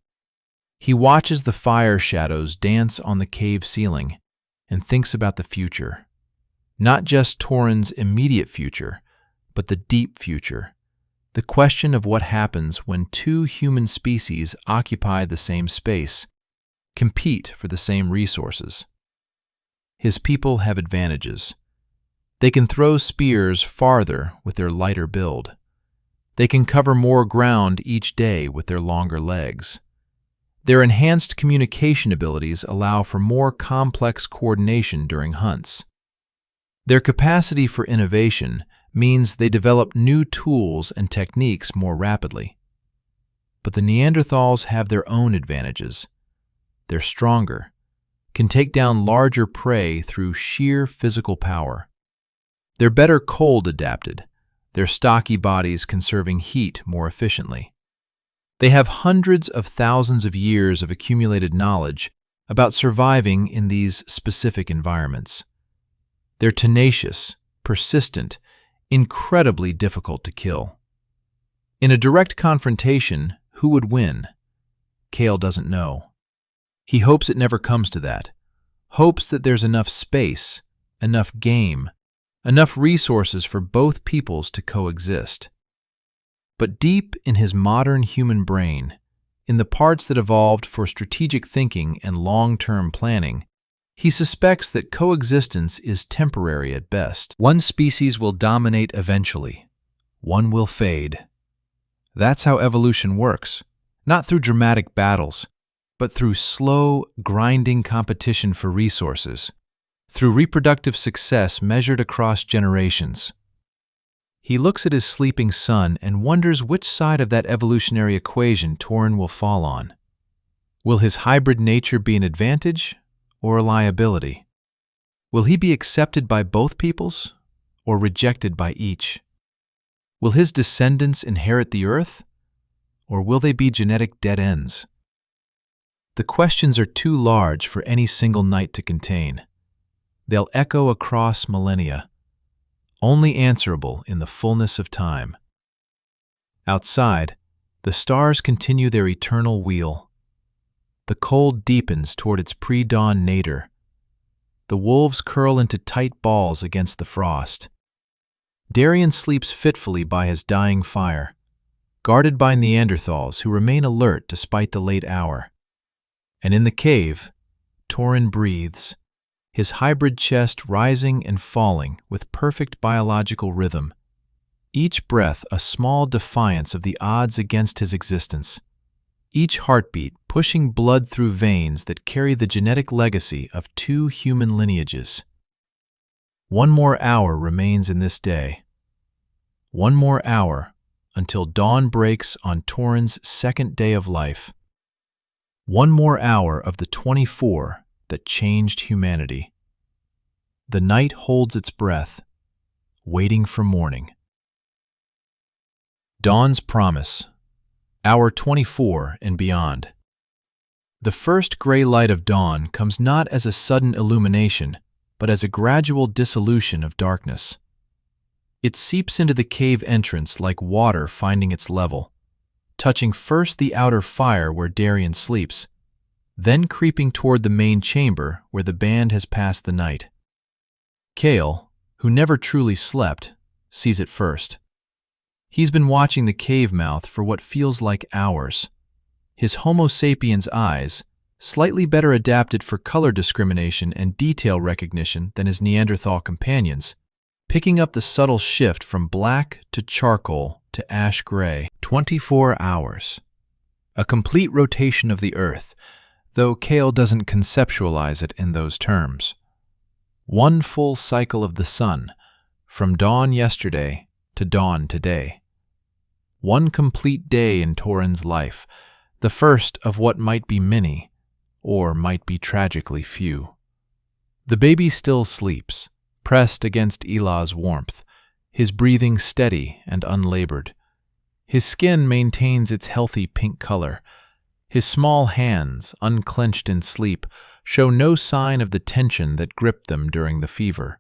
A: He watches the fire shadows dance on the cave ceiling and thinks about the future. Not just Toren's immediate future, but the deep future. The question of what happens when two human species occupy the same space, compete for the same resources. His people have advantages. They can throw spears farther with their lighter build. They can cover more ground each day with their longer legs. Their enhanced communication abilities allow for more complex coordination during hunts. Their capacity for innovation means they develop new tools and techniques more rapidly. But the Neanderthals have their own advantages. They're stronger, can take down larger prey through sheer physical power. They're better cold adapted, their stocky bodies conserving heat more efficiently. They have hundreds of thousands of years of accumulated knowledge about surviving in these specific environments. They're tenacious, persistent, incredibly difficult to kill. In a direct confrontation, who would win? Kale doesn't know. He hopes it never comes to that. Hopes that there's enough space, enough game, enough resources for both peoples to coexist. But deep in his modern human brain, in the parts that evolved for strategic thinking and long-term planning, he suspects that coexistence is temporary at best. One species will dominate eventually. One will fade. That's how evolution works, not through dramatic battles, but through slow, grinding competition for resources, through reproductive success measured across generations. He looks at his sleeping son and wonders which side of that evolutionary equation Toren will fall on. Will his hybrid nature be an advantage or a liability? Will he be accepted by both peoples or rejected by each? Will his descendants inherit the earth, or will they be genetic dead ends? The questions are too large for any single night to contain. They'll echo across millennia, only answerable in the fullness of time. Outside, the stars continue their eternal wheel. The cold deepens toward its pre-dawn nadir. The wolves curl into tight balls against the frost. Darien sleeps fitfully by his dying fire, guarded by Neanderthals who remain alert despite the late hour. And in the cave, Toren breathes, his hybrid chest rising and falling with perfect biological rhythm, each breath a small defiance of the odds against his existence, each heartbeat pushing blood through veins that carry the genetic legacy of two human lineages. One more hour remains in this day. One more hour until dawn breaks on Toren's second day of life. One more hour of the 24 that changed humanity. The night holds its breath, waiting for morning. Dawn's promise. Hour 24 and beyond. The first gray light of dawn comes not as a sudden illumination, but as a gradual dissolution of darkness. It seeps into the cave entrance like water finding its level, touching first the outer fire where Darien sleeps, then creeping toward the main chamber where the band has passed the night. Kale, who never truly slept, sees it first. He's been watching the cave mouth for what feels like hours. His Homo sapiens eyes, slightly better adapted for color discrimination and detail recognition than his Neanderthal companions, picking up the subtle shift from black to charcoal to ash gray. 24 hours. A complete rotation of the Earth, though Kale doesn't conceptualize it in those terms. One full cycle of the sun, from dawn yesterday to dawn today. One complete day in Toren's life, the first of what might be many, or might be tragically few. The baby still sleeps, pressed against Elah's warmth, his breathing steady and unlabored. His skin maintains its healthy pink color. His small hands, unclenched in sleep, show no sign of the tension that gripped them during the fever.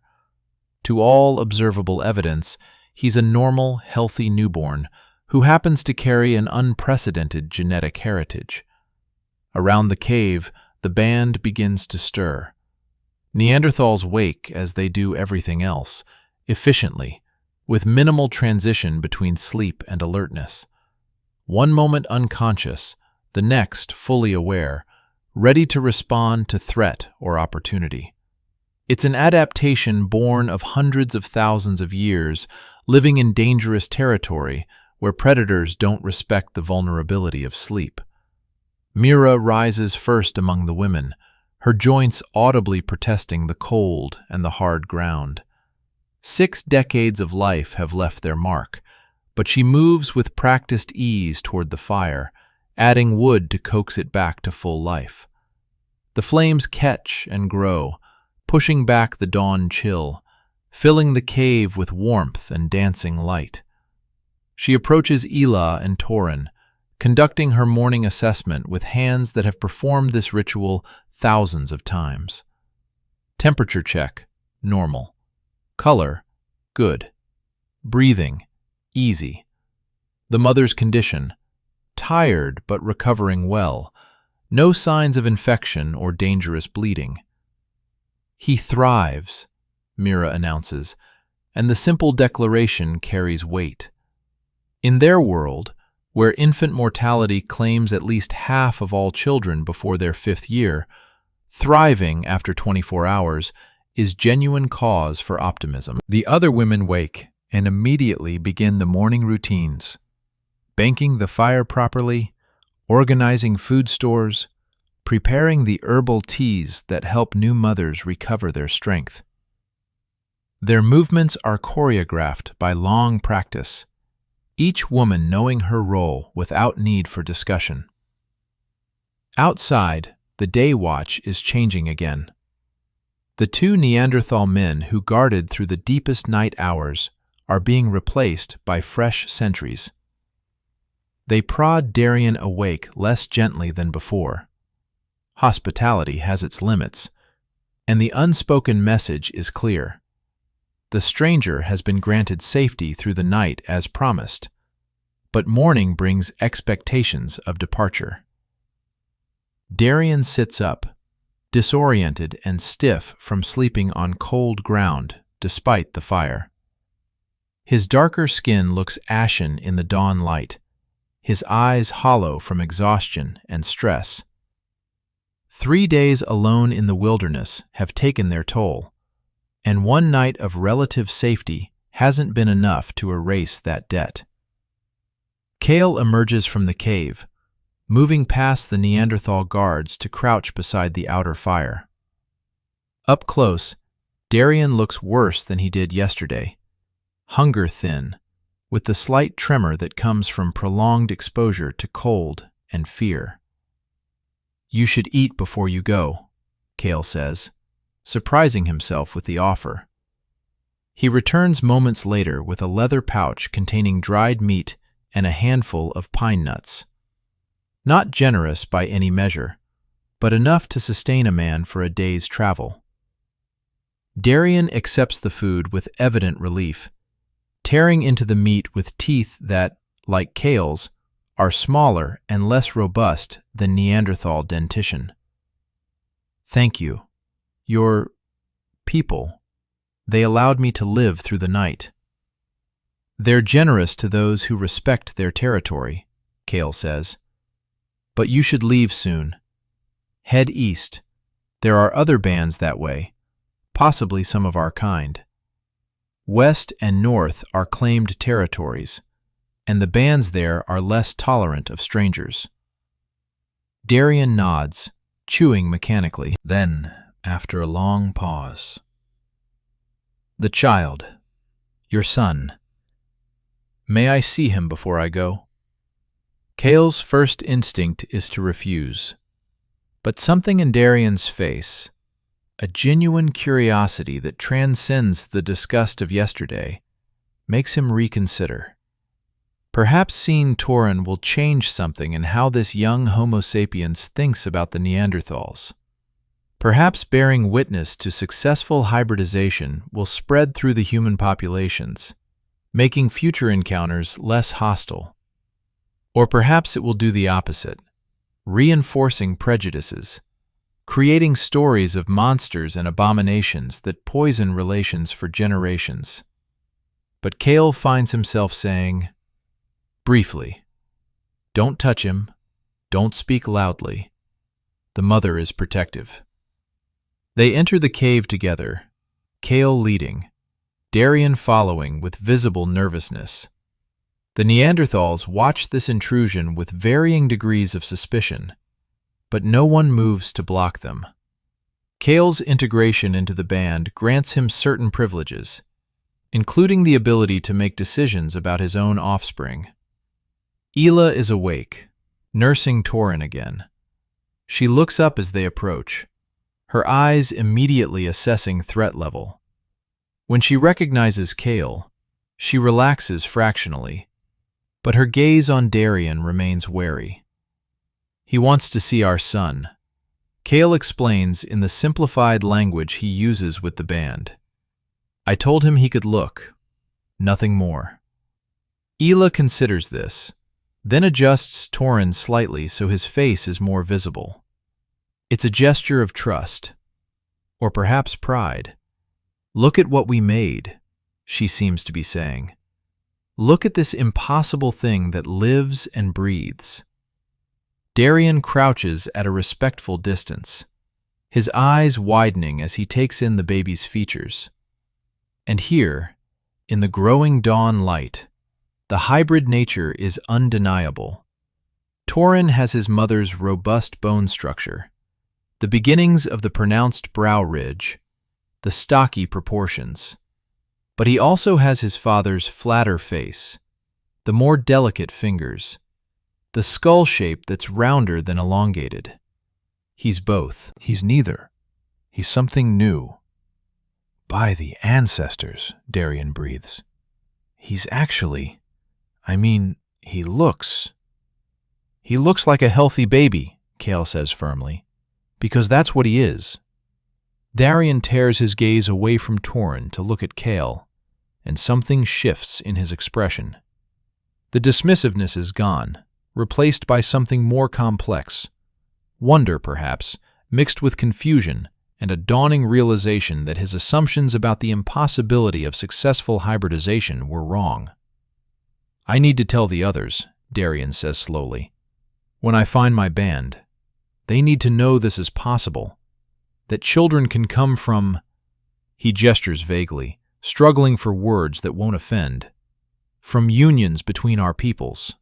A: To all observable evidence, he's a normal, healthy newborn who happens to carry an unprecedented genetic heritage. Around the cave, the band begins to stir. Neanderthals wake as they do everything else, efficiently, with minimal transition between sleep and alertness. One moment unconscious, the next fully aware, ready to respond to threat or opportunity. It's an adaptation born of hundreds of thousands of years living in dangerous territory where predators don't respect the vulnerability of sleep. Mira rises first among the women, her joints audibly protesting the cold and the hard ground. 6 decades of life have left their mark, but she moves with practiced ease toward the fire, adding wood to coax it back to full life. The flames catch and grow, pushing back the dawn chill, filling the cave with warmth and dancing light. She approaches Ela and Toren, conducting her morning assessment with hands that have performed this ritual thousands of times. Temperature check, normal. Color, good. Breathing, easy. The mother's condition, tired but recovering well. No signs of infection or dangerous bleeding. He thrives, Mira announces, and the simple declaration carries weight. In their world, where infant mortality claims at least half of all children before their 5th year, thriving after 24 hours is genuine cause for optimism. The other women wake and immediately begin the morning routines, banking the fire properly, organizing food stores, preparing the herbal teas that help new mothers recover their strength. Their movements are choreographed by long practice, each woman knowing her role without need for discussion. Outside, the day watch is changing again. The 2 Neanderthal men who guarded through the deepest night hours are being replaced by fresh sentries. They prod Darien awake less gently than before. Hospitality has its limits, and the unspoken message is clear. The stranger has been granted safety through the night as promised, but morning brings expectations of departure. Darien sits up, disoriented and stiff from sleeping on cold ground despite the fire. His darker skin looks ashen in the dawn light, his eyes hollow from exhaustion and stress. 3 days alone in the wilderness have taken their toll, and one night of relative safety hasn't been enough to erase that debt. Kale emerges from the cave, moving past the Neanderthal guards to crouch beside the outer fire. Up close, Darien looks worse than he did yesterday, hunger-thin, with the slight tremor that comes from prolonged exposure to cold and fear. "You should eat before you go," Kale says, surprising himself with the offer. He returns moments later with a leather pouch containing dried meat and a handful of pine nuts. Not generous by any measure, but enough to sustain a man for a day's travel. Darien accepts the food with evident relief, tearing into the meat with teeth that, like Kale's, are smaller and less robust than Neanderthal dentition. "Thank you. Your people, they allowed me to live through the night." "They're generous to those who respect their territory," Kale says. "But you should leave soon. Head east. There are other bands that way, possibly some of our kind. West and north are claimed territories, and the bands there are less tolerant of strangers." Darien nods, chewing mechanically. Then, after a long pause, "The child, your son. May I see him before I go?" Kale's first instinct is to refuse, but something in Darien's face, a genuine curiosity that transcends the disgust of yesterday, makes him reconsider. Perhaps seeing Toren will change something in how this young Homo sapiens thinks about the Neanderthals. Perhaps bearing witness to successful hybridization will spread through the human populations, making future encounters less hostile. Or perhaps it will do the opposite, reinforcing prejudices, creating stories of monsters and abominations that poison relations for generations. But Kale finds himself saying, briefly, "Don't touch him, don't speak loudly. The mother is protective." They enter the cave together, Kale leading, Darien following with visible nervousness. The Neanderthals watch this intrusion with varying degrees of suspicion, but no one moves to block them. Kale's integration into the band grants him certain privileges, including the ability to make decisions about his own offspring. Ela is awake, nursing Toren again. She looks up as they approach, her eyes immediately assessing threat level. When she recognizes Kale, she relaxes fractionally, but her gaze on Darien remains wary. "He wants to see our son," Kale explains in the simplified language he uses with the band. "I told him he could look, nothing more." Ela considers this, then adjusts Toren slightly so his face is more visible. It's a gesture of trust, or perhaps pride. "Look at what we made," she seems to be saying. "Look at this impossible thing that lives and breathes." Darien crouches at a respectful distance, his eyes widening as he takes in the baby's features. And here, in the growing dawn light, the hybrid nature is undeniable. Toren has his mother's robust bone structure, the beginnings of the pronounced brow ridge, the stocky proportions. But he also has his father's flatter face, the more delicate fingers, the skull shape that's rounder than elongated. He's both.
B: He's neither. He's something new. "By the ancestors," Darien breathes. "He's actually, he looks." "He looks like a healthy baby," Kale says firmly, "because that's what he is." Darien tears his gaze away from Toren to look at Kale, and something shifts in his expression. The dismissiveness is gone, replaced by something more complex. Wonder, perhaps, mixed with confusion and a dawning realization that his assumptions about the impossibility of successful hybridization were wrong. "I need to tell the others," Darien says slowly. "When I find my band, they need to know this is possible, that children can come from—" He gestures vaguely, struggling for words that won't offend. "From unions between our peoples."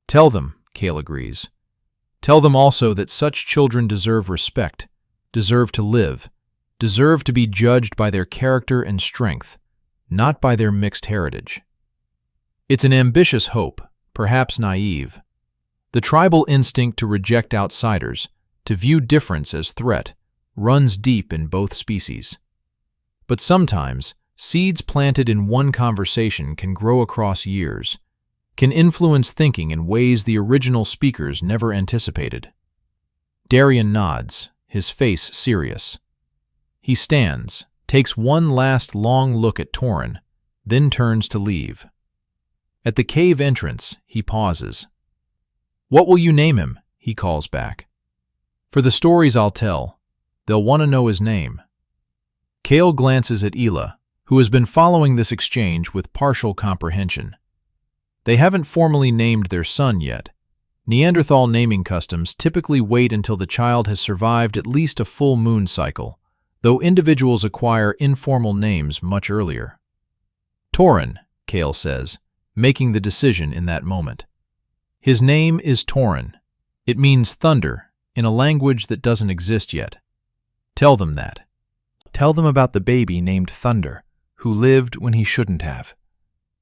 B: "Tell them," Kale agrees. "Tell them also that such children deserve respect, deserve to live, deserve to be judged by their character and strength, not by their mixed heritage." It's an ambitious hope, perhaps naive. The tribal instinct to reject outsiders, to view difference as threat, runs deep in both species. But sometimes, seeds planted in one conversation can grow across years, can influence thinking in ways the original speakers never anticipated. Darien nods, his face serious. He stands, takes one last long look at Toren, then turns to leave. At the cave entrance, he pauses. "What will you name him?" he calls back. "For the stories I'll tell, they'll want to know his name." Kale glances at Ela, who has been following this exchange with partial comprehension. They haven't formally named their son yet. Neanderthal naming customs typically wait until the child has survived at least a full moon cycle, though individuals acquire informal names much earlier. "Toren," Kale says, making the decision in that moment. His name is Toren. It means thunder in a language that doesn't exist yet. Tell them that. Tell them about the baby named Thunder, who lived when he shouldn't have,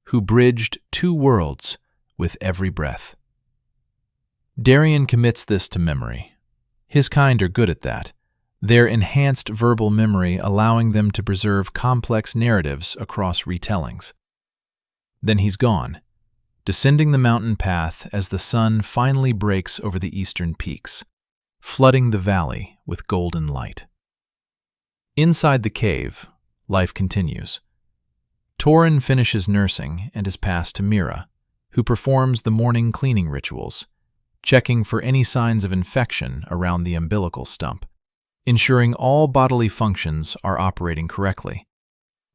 B: who bridged two worlds with every breath. Darien commits this to memory. His kind are good at that, their enhanced verbal memory allowing them to preserve complex narratives across retellings.
A: Then he's gone, descending the mountain path as the sun finally breaks over the eastern peaks, flooding the valley with golden light. Inside the cave, life continues. Toren finishes nursing and is passed to Mira, who performs the morning cleaning rituals, checking for any signs of infection around the umbilical stump, ensuring all bodily functions are operating correctly,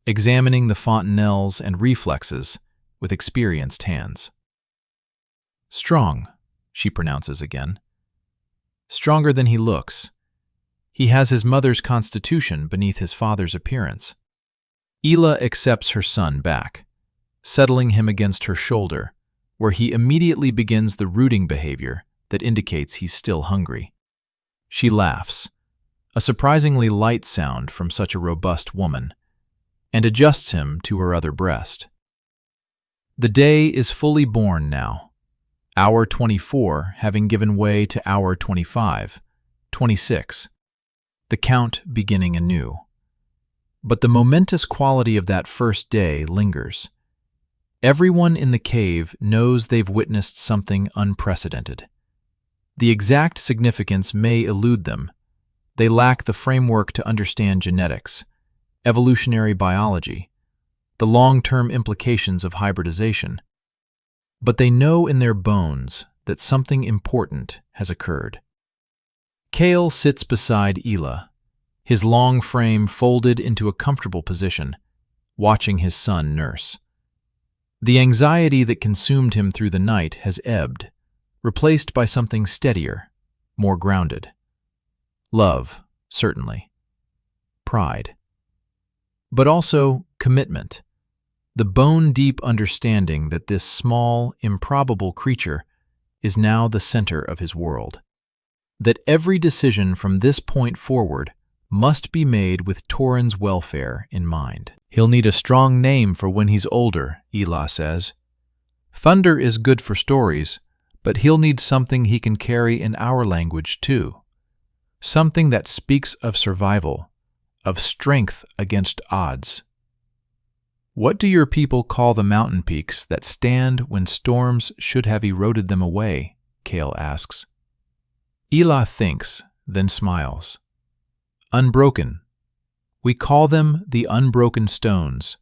A: examining the fontanelles and reflexes with experienced hands. "Strong," she pronounces again. "Stronger than he looks. He has his mother's constitution beneath his father's appearance." Ela accepts her son back, settling him against her shoulder, where he immediately begins the rooting behavior that indicates he's still hungry. She laughs, a surprisingly light sound from such a robust woman, and adjusts him to her other breast. The day is fully born now, hour 24 having given way to hour 25, 26, the count beginning anew. But the momentous quality of that first day lingers. Everyone in the cave knows they've witnessed something unprecedented. The exact significance may elude them. They lack the framework to understand genetics, evolutionary biology, the long-term implications of hybridization. But they know in their bones that something important has occurred. Kale sits beside Ela, his long frame folded into a comfortable position, watching his son nurse. The anxiety that consumed him through the night has ebbed, replaced by something steadier, more grounded. Love, certainly. Pride. But also commitment. The bone-deep understanding that this small, improbable creature is now the center of his world. That every decision from this point forward must be made with Toren's welfare in mind. "He'll need a strong name for when he's older," Ela says. "Thunder is good for stories, but he'll need something he can carry in our language too. Something that speaks of survival, of strength against odds." "What do your people call the mountain peaks that stand when storms should have eroded them away?" Kale asks. Ela thinks, then smiles. "Unbroken. We call them the unbroken stones.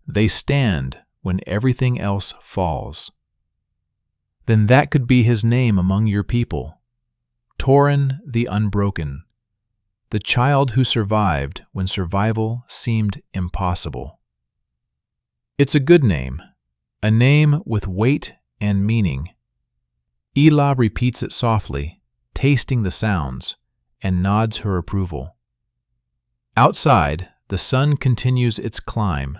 A: They stand when everything else falls." "Then that could be his name among your people. Toren the Unbroken. The child who survived when survival seemed impossible." "It's a good name, a name with weight and meaning." Ela repeats it softly, tasting the sounds, and nods her approval. Outside, the sun continues its climb,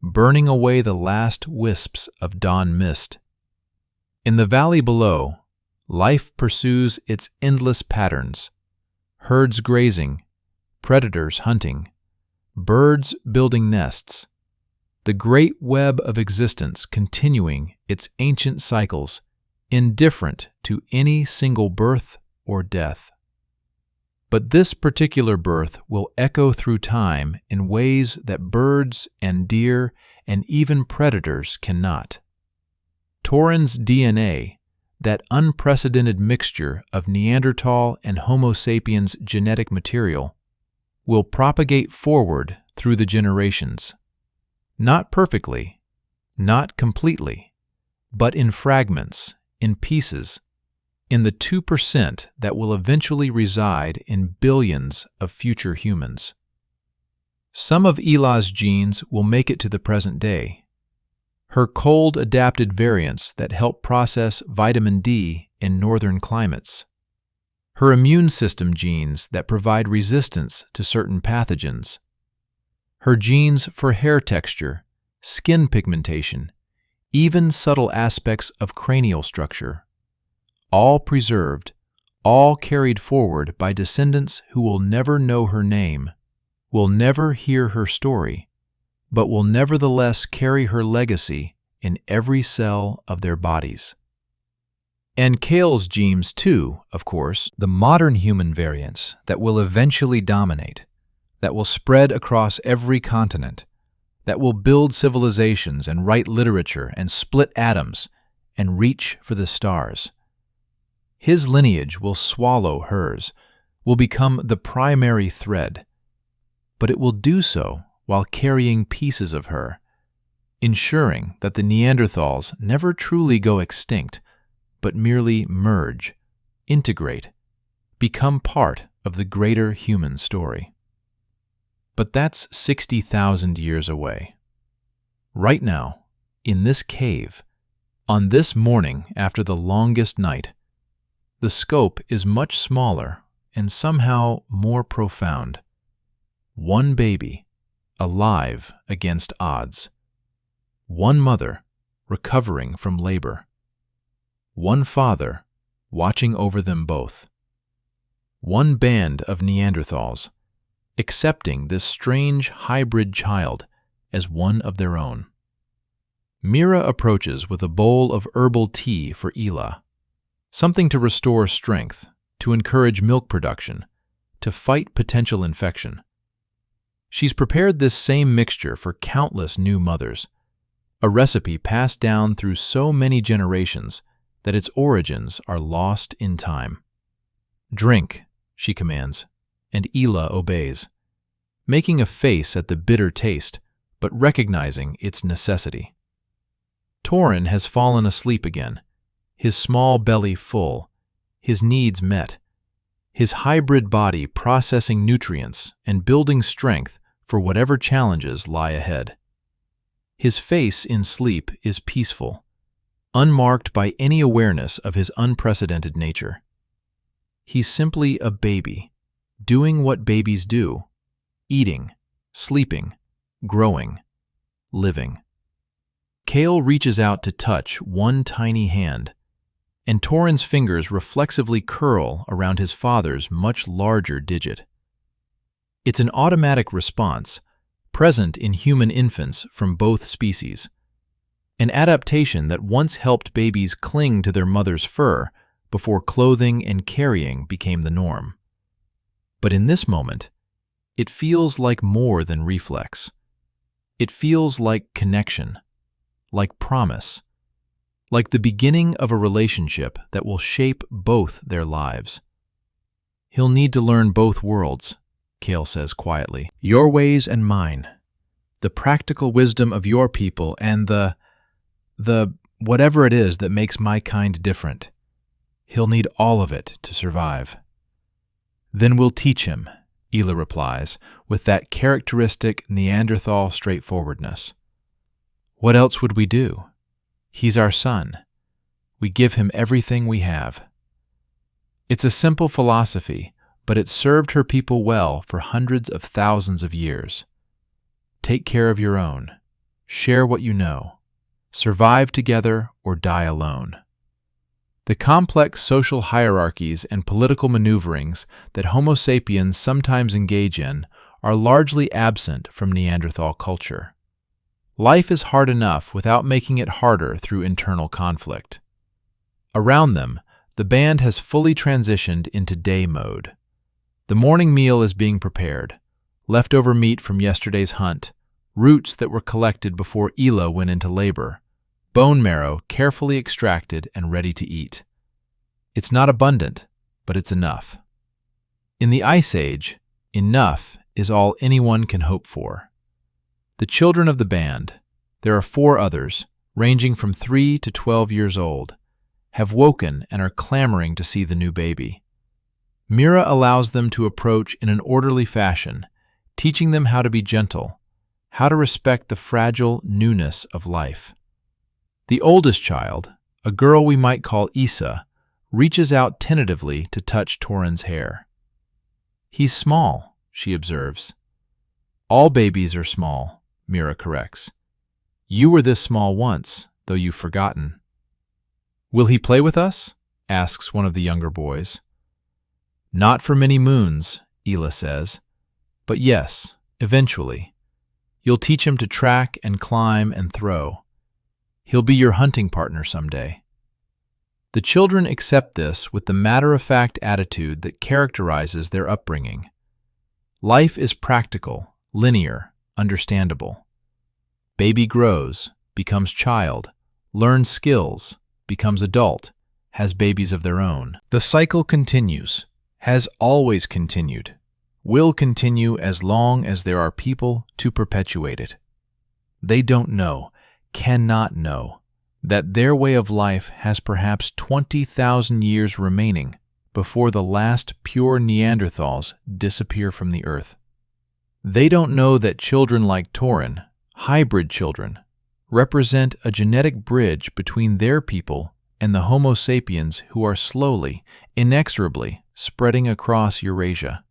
A: burning away the last wisps of dawn mist. In the valley below, life pursues its endless patterns: herds grazing, predators hunting, birds building nests, the great web of existence continuing its ancient cycles, indifferent to any single birth or death. But this particular birth will echo through time in ways that birds and deer and even predators cannot. Toren's DNA, that unprecedented mixture of Neanderthal and Homo sapiens genetic material, will propagate forward through the generations. Not perfectly, not completely, but in fragments, in pieces, in the 2% that will eventually reside in billions of future humans. Some of Ela's genes will make it to the present day. Her cold-adapted variants that help process vitamin D in northern climates. Her immune system genes that provide resistance to certain pathogens. Her genes for hair texture, skin pigmentation, even subtle aspects of cranial structure. All preserved, all carried forward by descendants who will never know her name, will never hear her story, but will nevertheless carry her legacy in every cell of their bodies. And Kale's genes too, of course, the modern human variants that will eventually dominate, that will spread across every continent,
B: that will build civilizations and write literature and split atoms and reach for the stars. His lineage will swallow hers, will become the primary thread, but it will do so while carrying pieces of her, ensuring that the Neanderthals never truly go extinct, but merely merge, integrate, become part of the greater human story. But that's 60,000 years away. Right now, in this cave, on this morning after the longest night, the scope is much smaller and somehow more profound. One baby, alive against odds. One mother, recovering from labor. One father, watching over them both. One band of Neanderthals, accepting this strange hybrid child as one of their own. Mira approaches with a bowl of herbal tea for Ela, something to restore strength, to encourage milk production, to fight potential infection. She's prepared this same mixture for countless new mothers, a recipe passed down through so many generations that its origins are lost in time. "Drink," she commands, and Ela obeys, making a face at the bitter taste, but recognizing its necessity. Toren has fallen asleep again, his small belly full, his needs met, his hybrid body processing nutrients and building strength for whatever challenges lie ahead. His face in sleep is peaceful, unmarked by any awareness of his unprecedented nature. He's simply a baby, doing what babies do, eating, sleeping, growing, living. Kale reaches out to touch one tiny hand, and Toren's fingers reflexively curl around his father's much larger digit. It's an automatic response, present in human infants from both species, an adaptation that once helped babies cling to their mother's fur before clothing and carrying became the norm. But in this moment, it feels like more than reflex. It feels like connection, like promise, like the beginning of a relationship that will shape both their lives. "He'll need to learn both worlds," Kale says quietly. "Your ways and mine. The practical wisdom of your people and the whatever it is that makes my kind different. He'll need all of it to survive." "Then we'll teach him," Ela replies, with that characteristic Neanderthal straightforwardness. "What else would we do? He's our son. We give him everything we have." It's a simple philosophy, but it served her people well for hundreds of thousands of years. Take care of your own. Share what you know. Survive together or die alone. The complex social hierarchies and political maneuverings that Homo sapiens sometimes engage in are largely absent from Neanderthal culture. Life is hard enough without making it harder through internal conflict. Around them, the band has fully transitioned into day mode. The morning meal is being prepared, leftover meat from yesterday's hunt, roots that were collected before Ela went into labor, bone marrow carefully extracted and ready to eat. It's not abundant, but it's enough. In the Ice Age, enough is all anyone can hope for. The children of the band, there are 4 others, ranging from 3 to 12 years old, have woken and are clamoring to see the new baby. Mira allows them to approach in an orderly fashion, teaching them how to be gentle, how to respect the fragile newness of life. The oldest child, a girl we might call Isa, reaches out tentatively to touch Toren's hair. "He's small," she observes. "All babies are small," Mira corrects. "You were this small once, though you've forgotten." "Will he play with us?" asks one of the younger boys. "Not for many moons," Ela says. "But yes, eventually. You'll teach him to track and climb and throw. He'll be your hunting partner someday." The children accept this with the matter-of-fact attitude that characterizes their upbringing. Life is practical, linear, understandable.
A: Baby grows, becomes child, learns skills, becomes adult, has babies of their own. The cycle continues, has always continued, will continue as long as there are people to perpetuate it. They don't know, cannot know, that their way of life has perhaps 20,000 years remaining before the last pure Neanderthals disappear from the earth. They don't know that children like Toren, hybrid children, represent a genetic bridge between their people and the Homo sapiens who are slowly, inexorably spreading across Eurasia.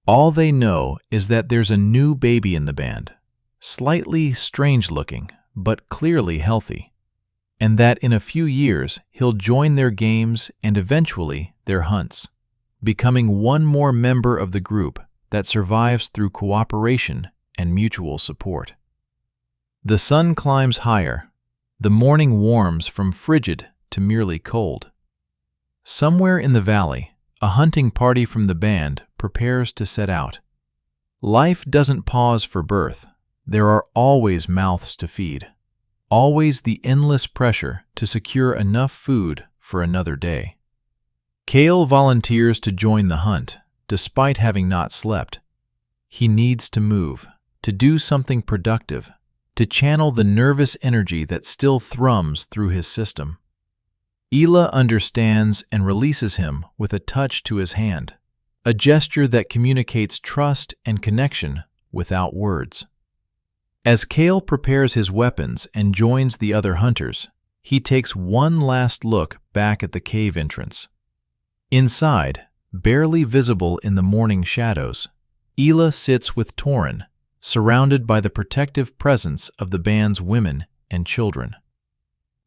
A: All they know is that there's a new baby in the band, slightly strange-looking, but clearly healthy, and that in a few years he'll join their games and eventually their hunts, becoming one more member of the group that survives through cooperation and mutual support. The sun climbs higher. The morning warms from frigid to merely cold. Somewhere in the valley, a hunting party from the band prepares to set out. Life doesn't pause for birth. There are always mouths to feed, always the endless pressure to secure enough food for another day. Kale volunteers to join the hunt, despite having not slept. He needs to move, to do something productive, to channel the nervous energy that still thrums through his system. Ela understands and releases him with a touch to his hand, a gesture that communicates trust and connection without words. As Kale prepares his weapons and joins the other hunters, he takes one last look back at the cave entrance. Inside, barely visible in the morning shadows, Ela sits with Toren, surrounded by the protective presence of the band's women and children.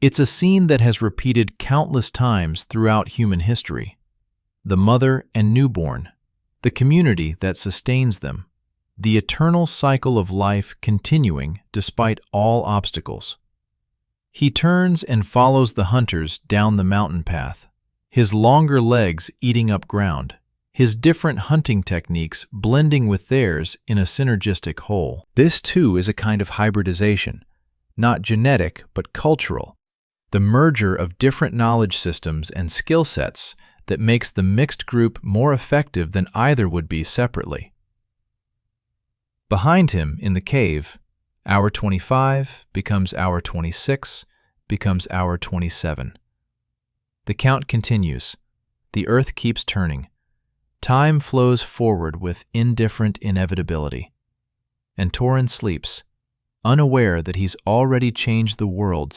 A: It's a scene that has repeated countless times throughout human history. The mother and newborn, the community that sustains them, the eternal cycle of life continuing despite all obstacles. He turns and follows the hunters down the mountain path, his longer legs eating up ground, his different hunting techniques blending with theirs in a synergistic whole. This too is a kind of hybridization, not genetic but cultural, the merger of different knowledge systems and skill sets that makes the mixed group more effective than either would be separately. Behind him in the cave, hour 25 becomes hour 26, becomes hour 27. The count continues. The earth keeps turning. Time flows forward with indifferent inevitability. And Toren sleeps, unaware that he's already changed the world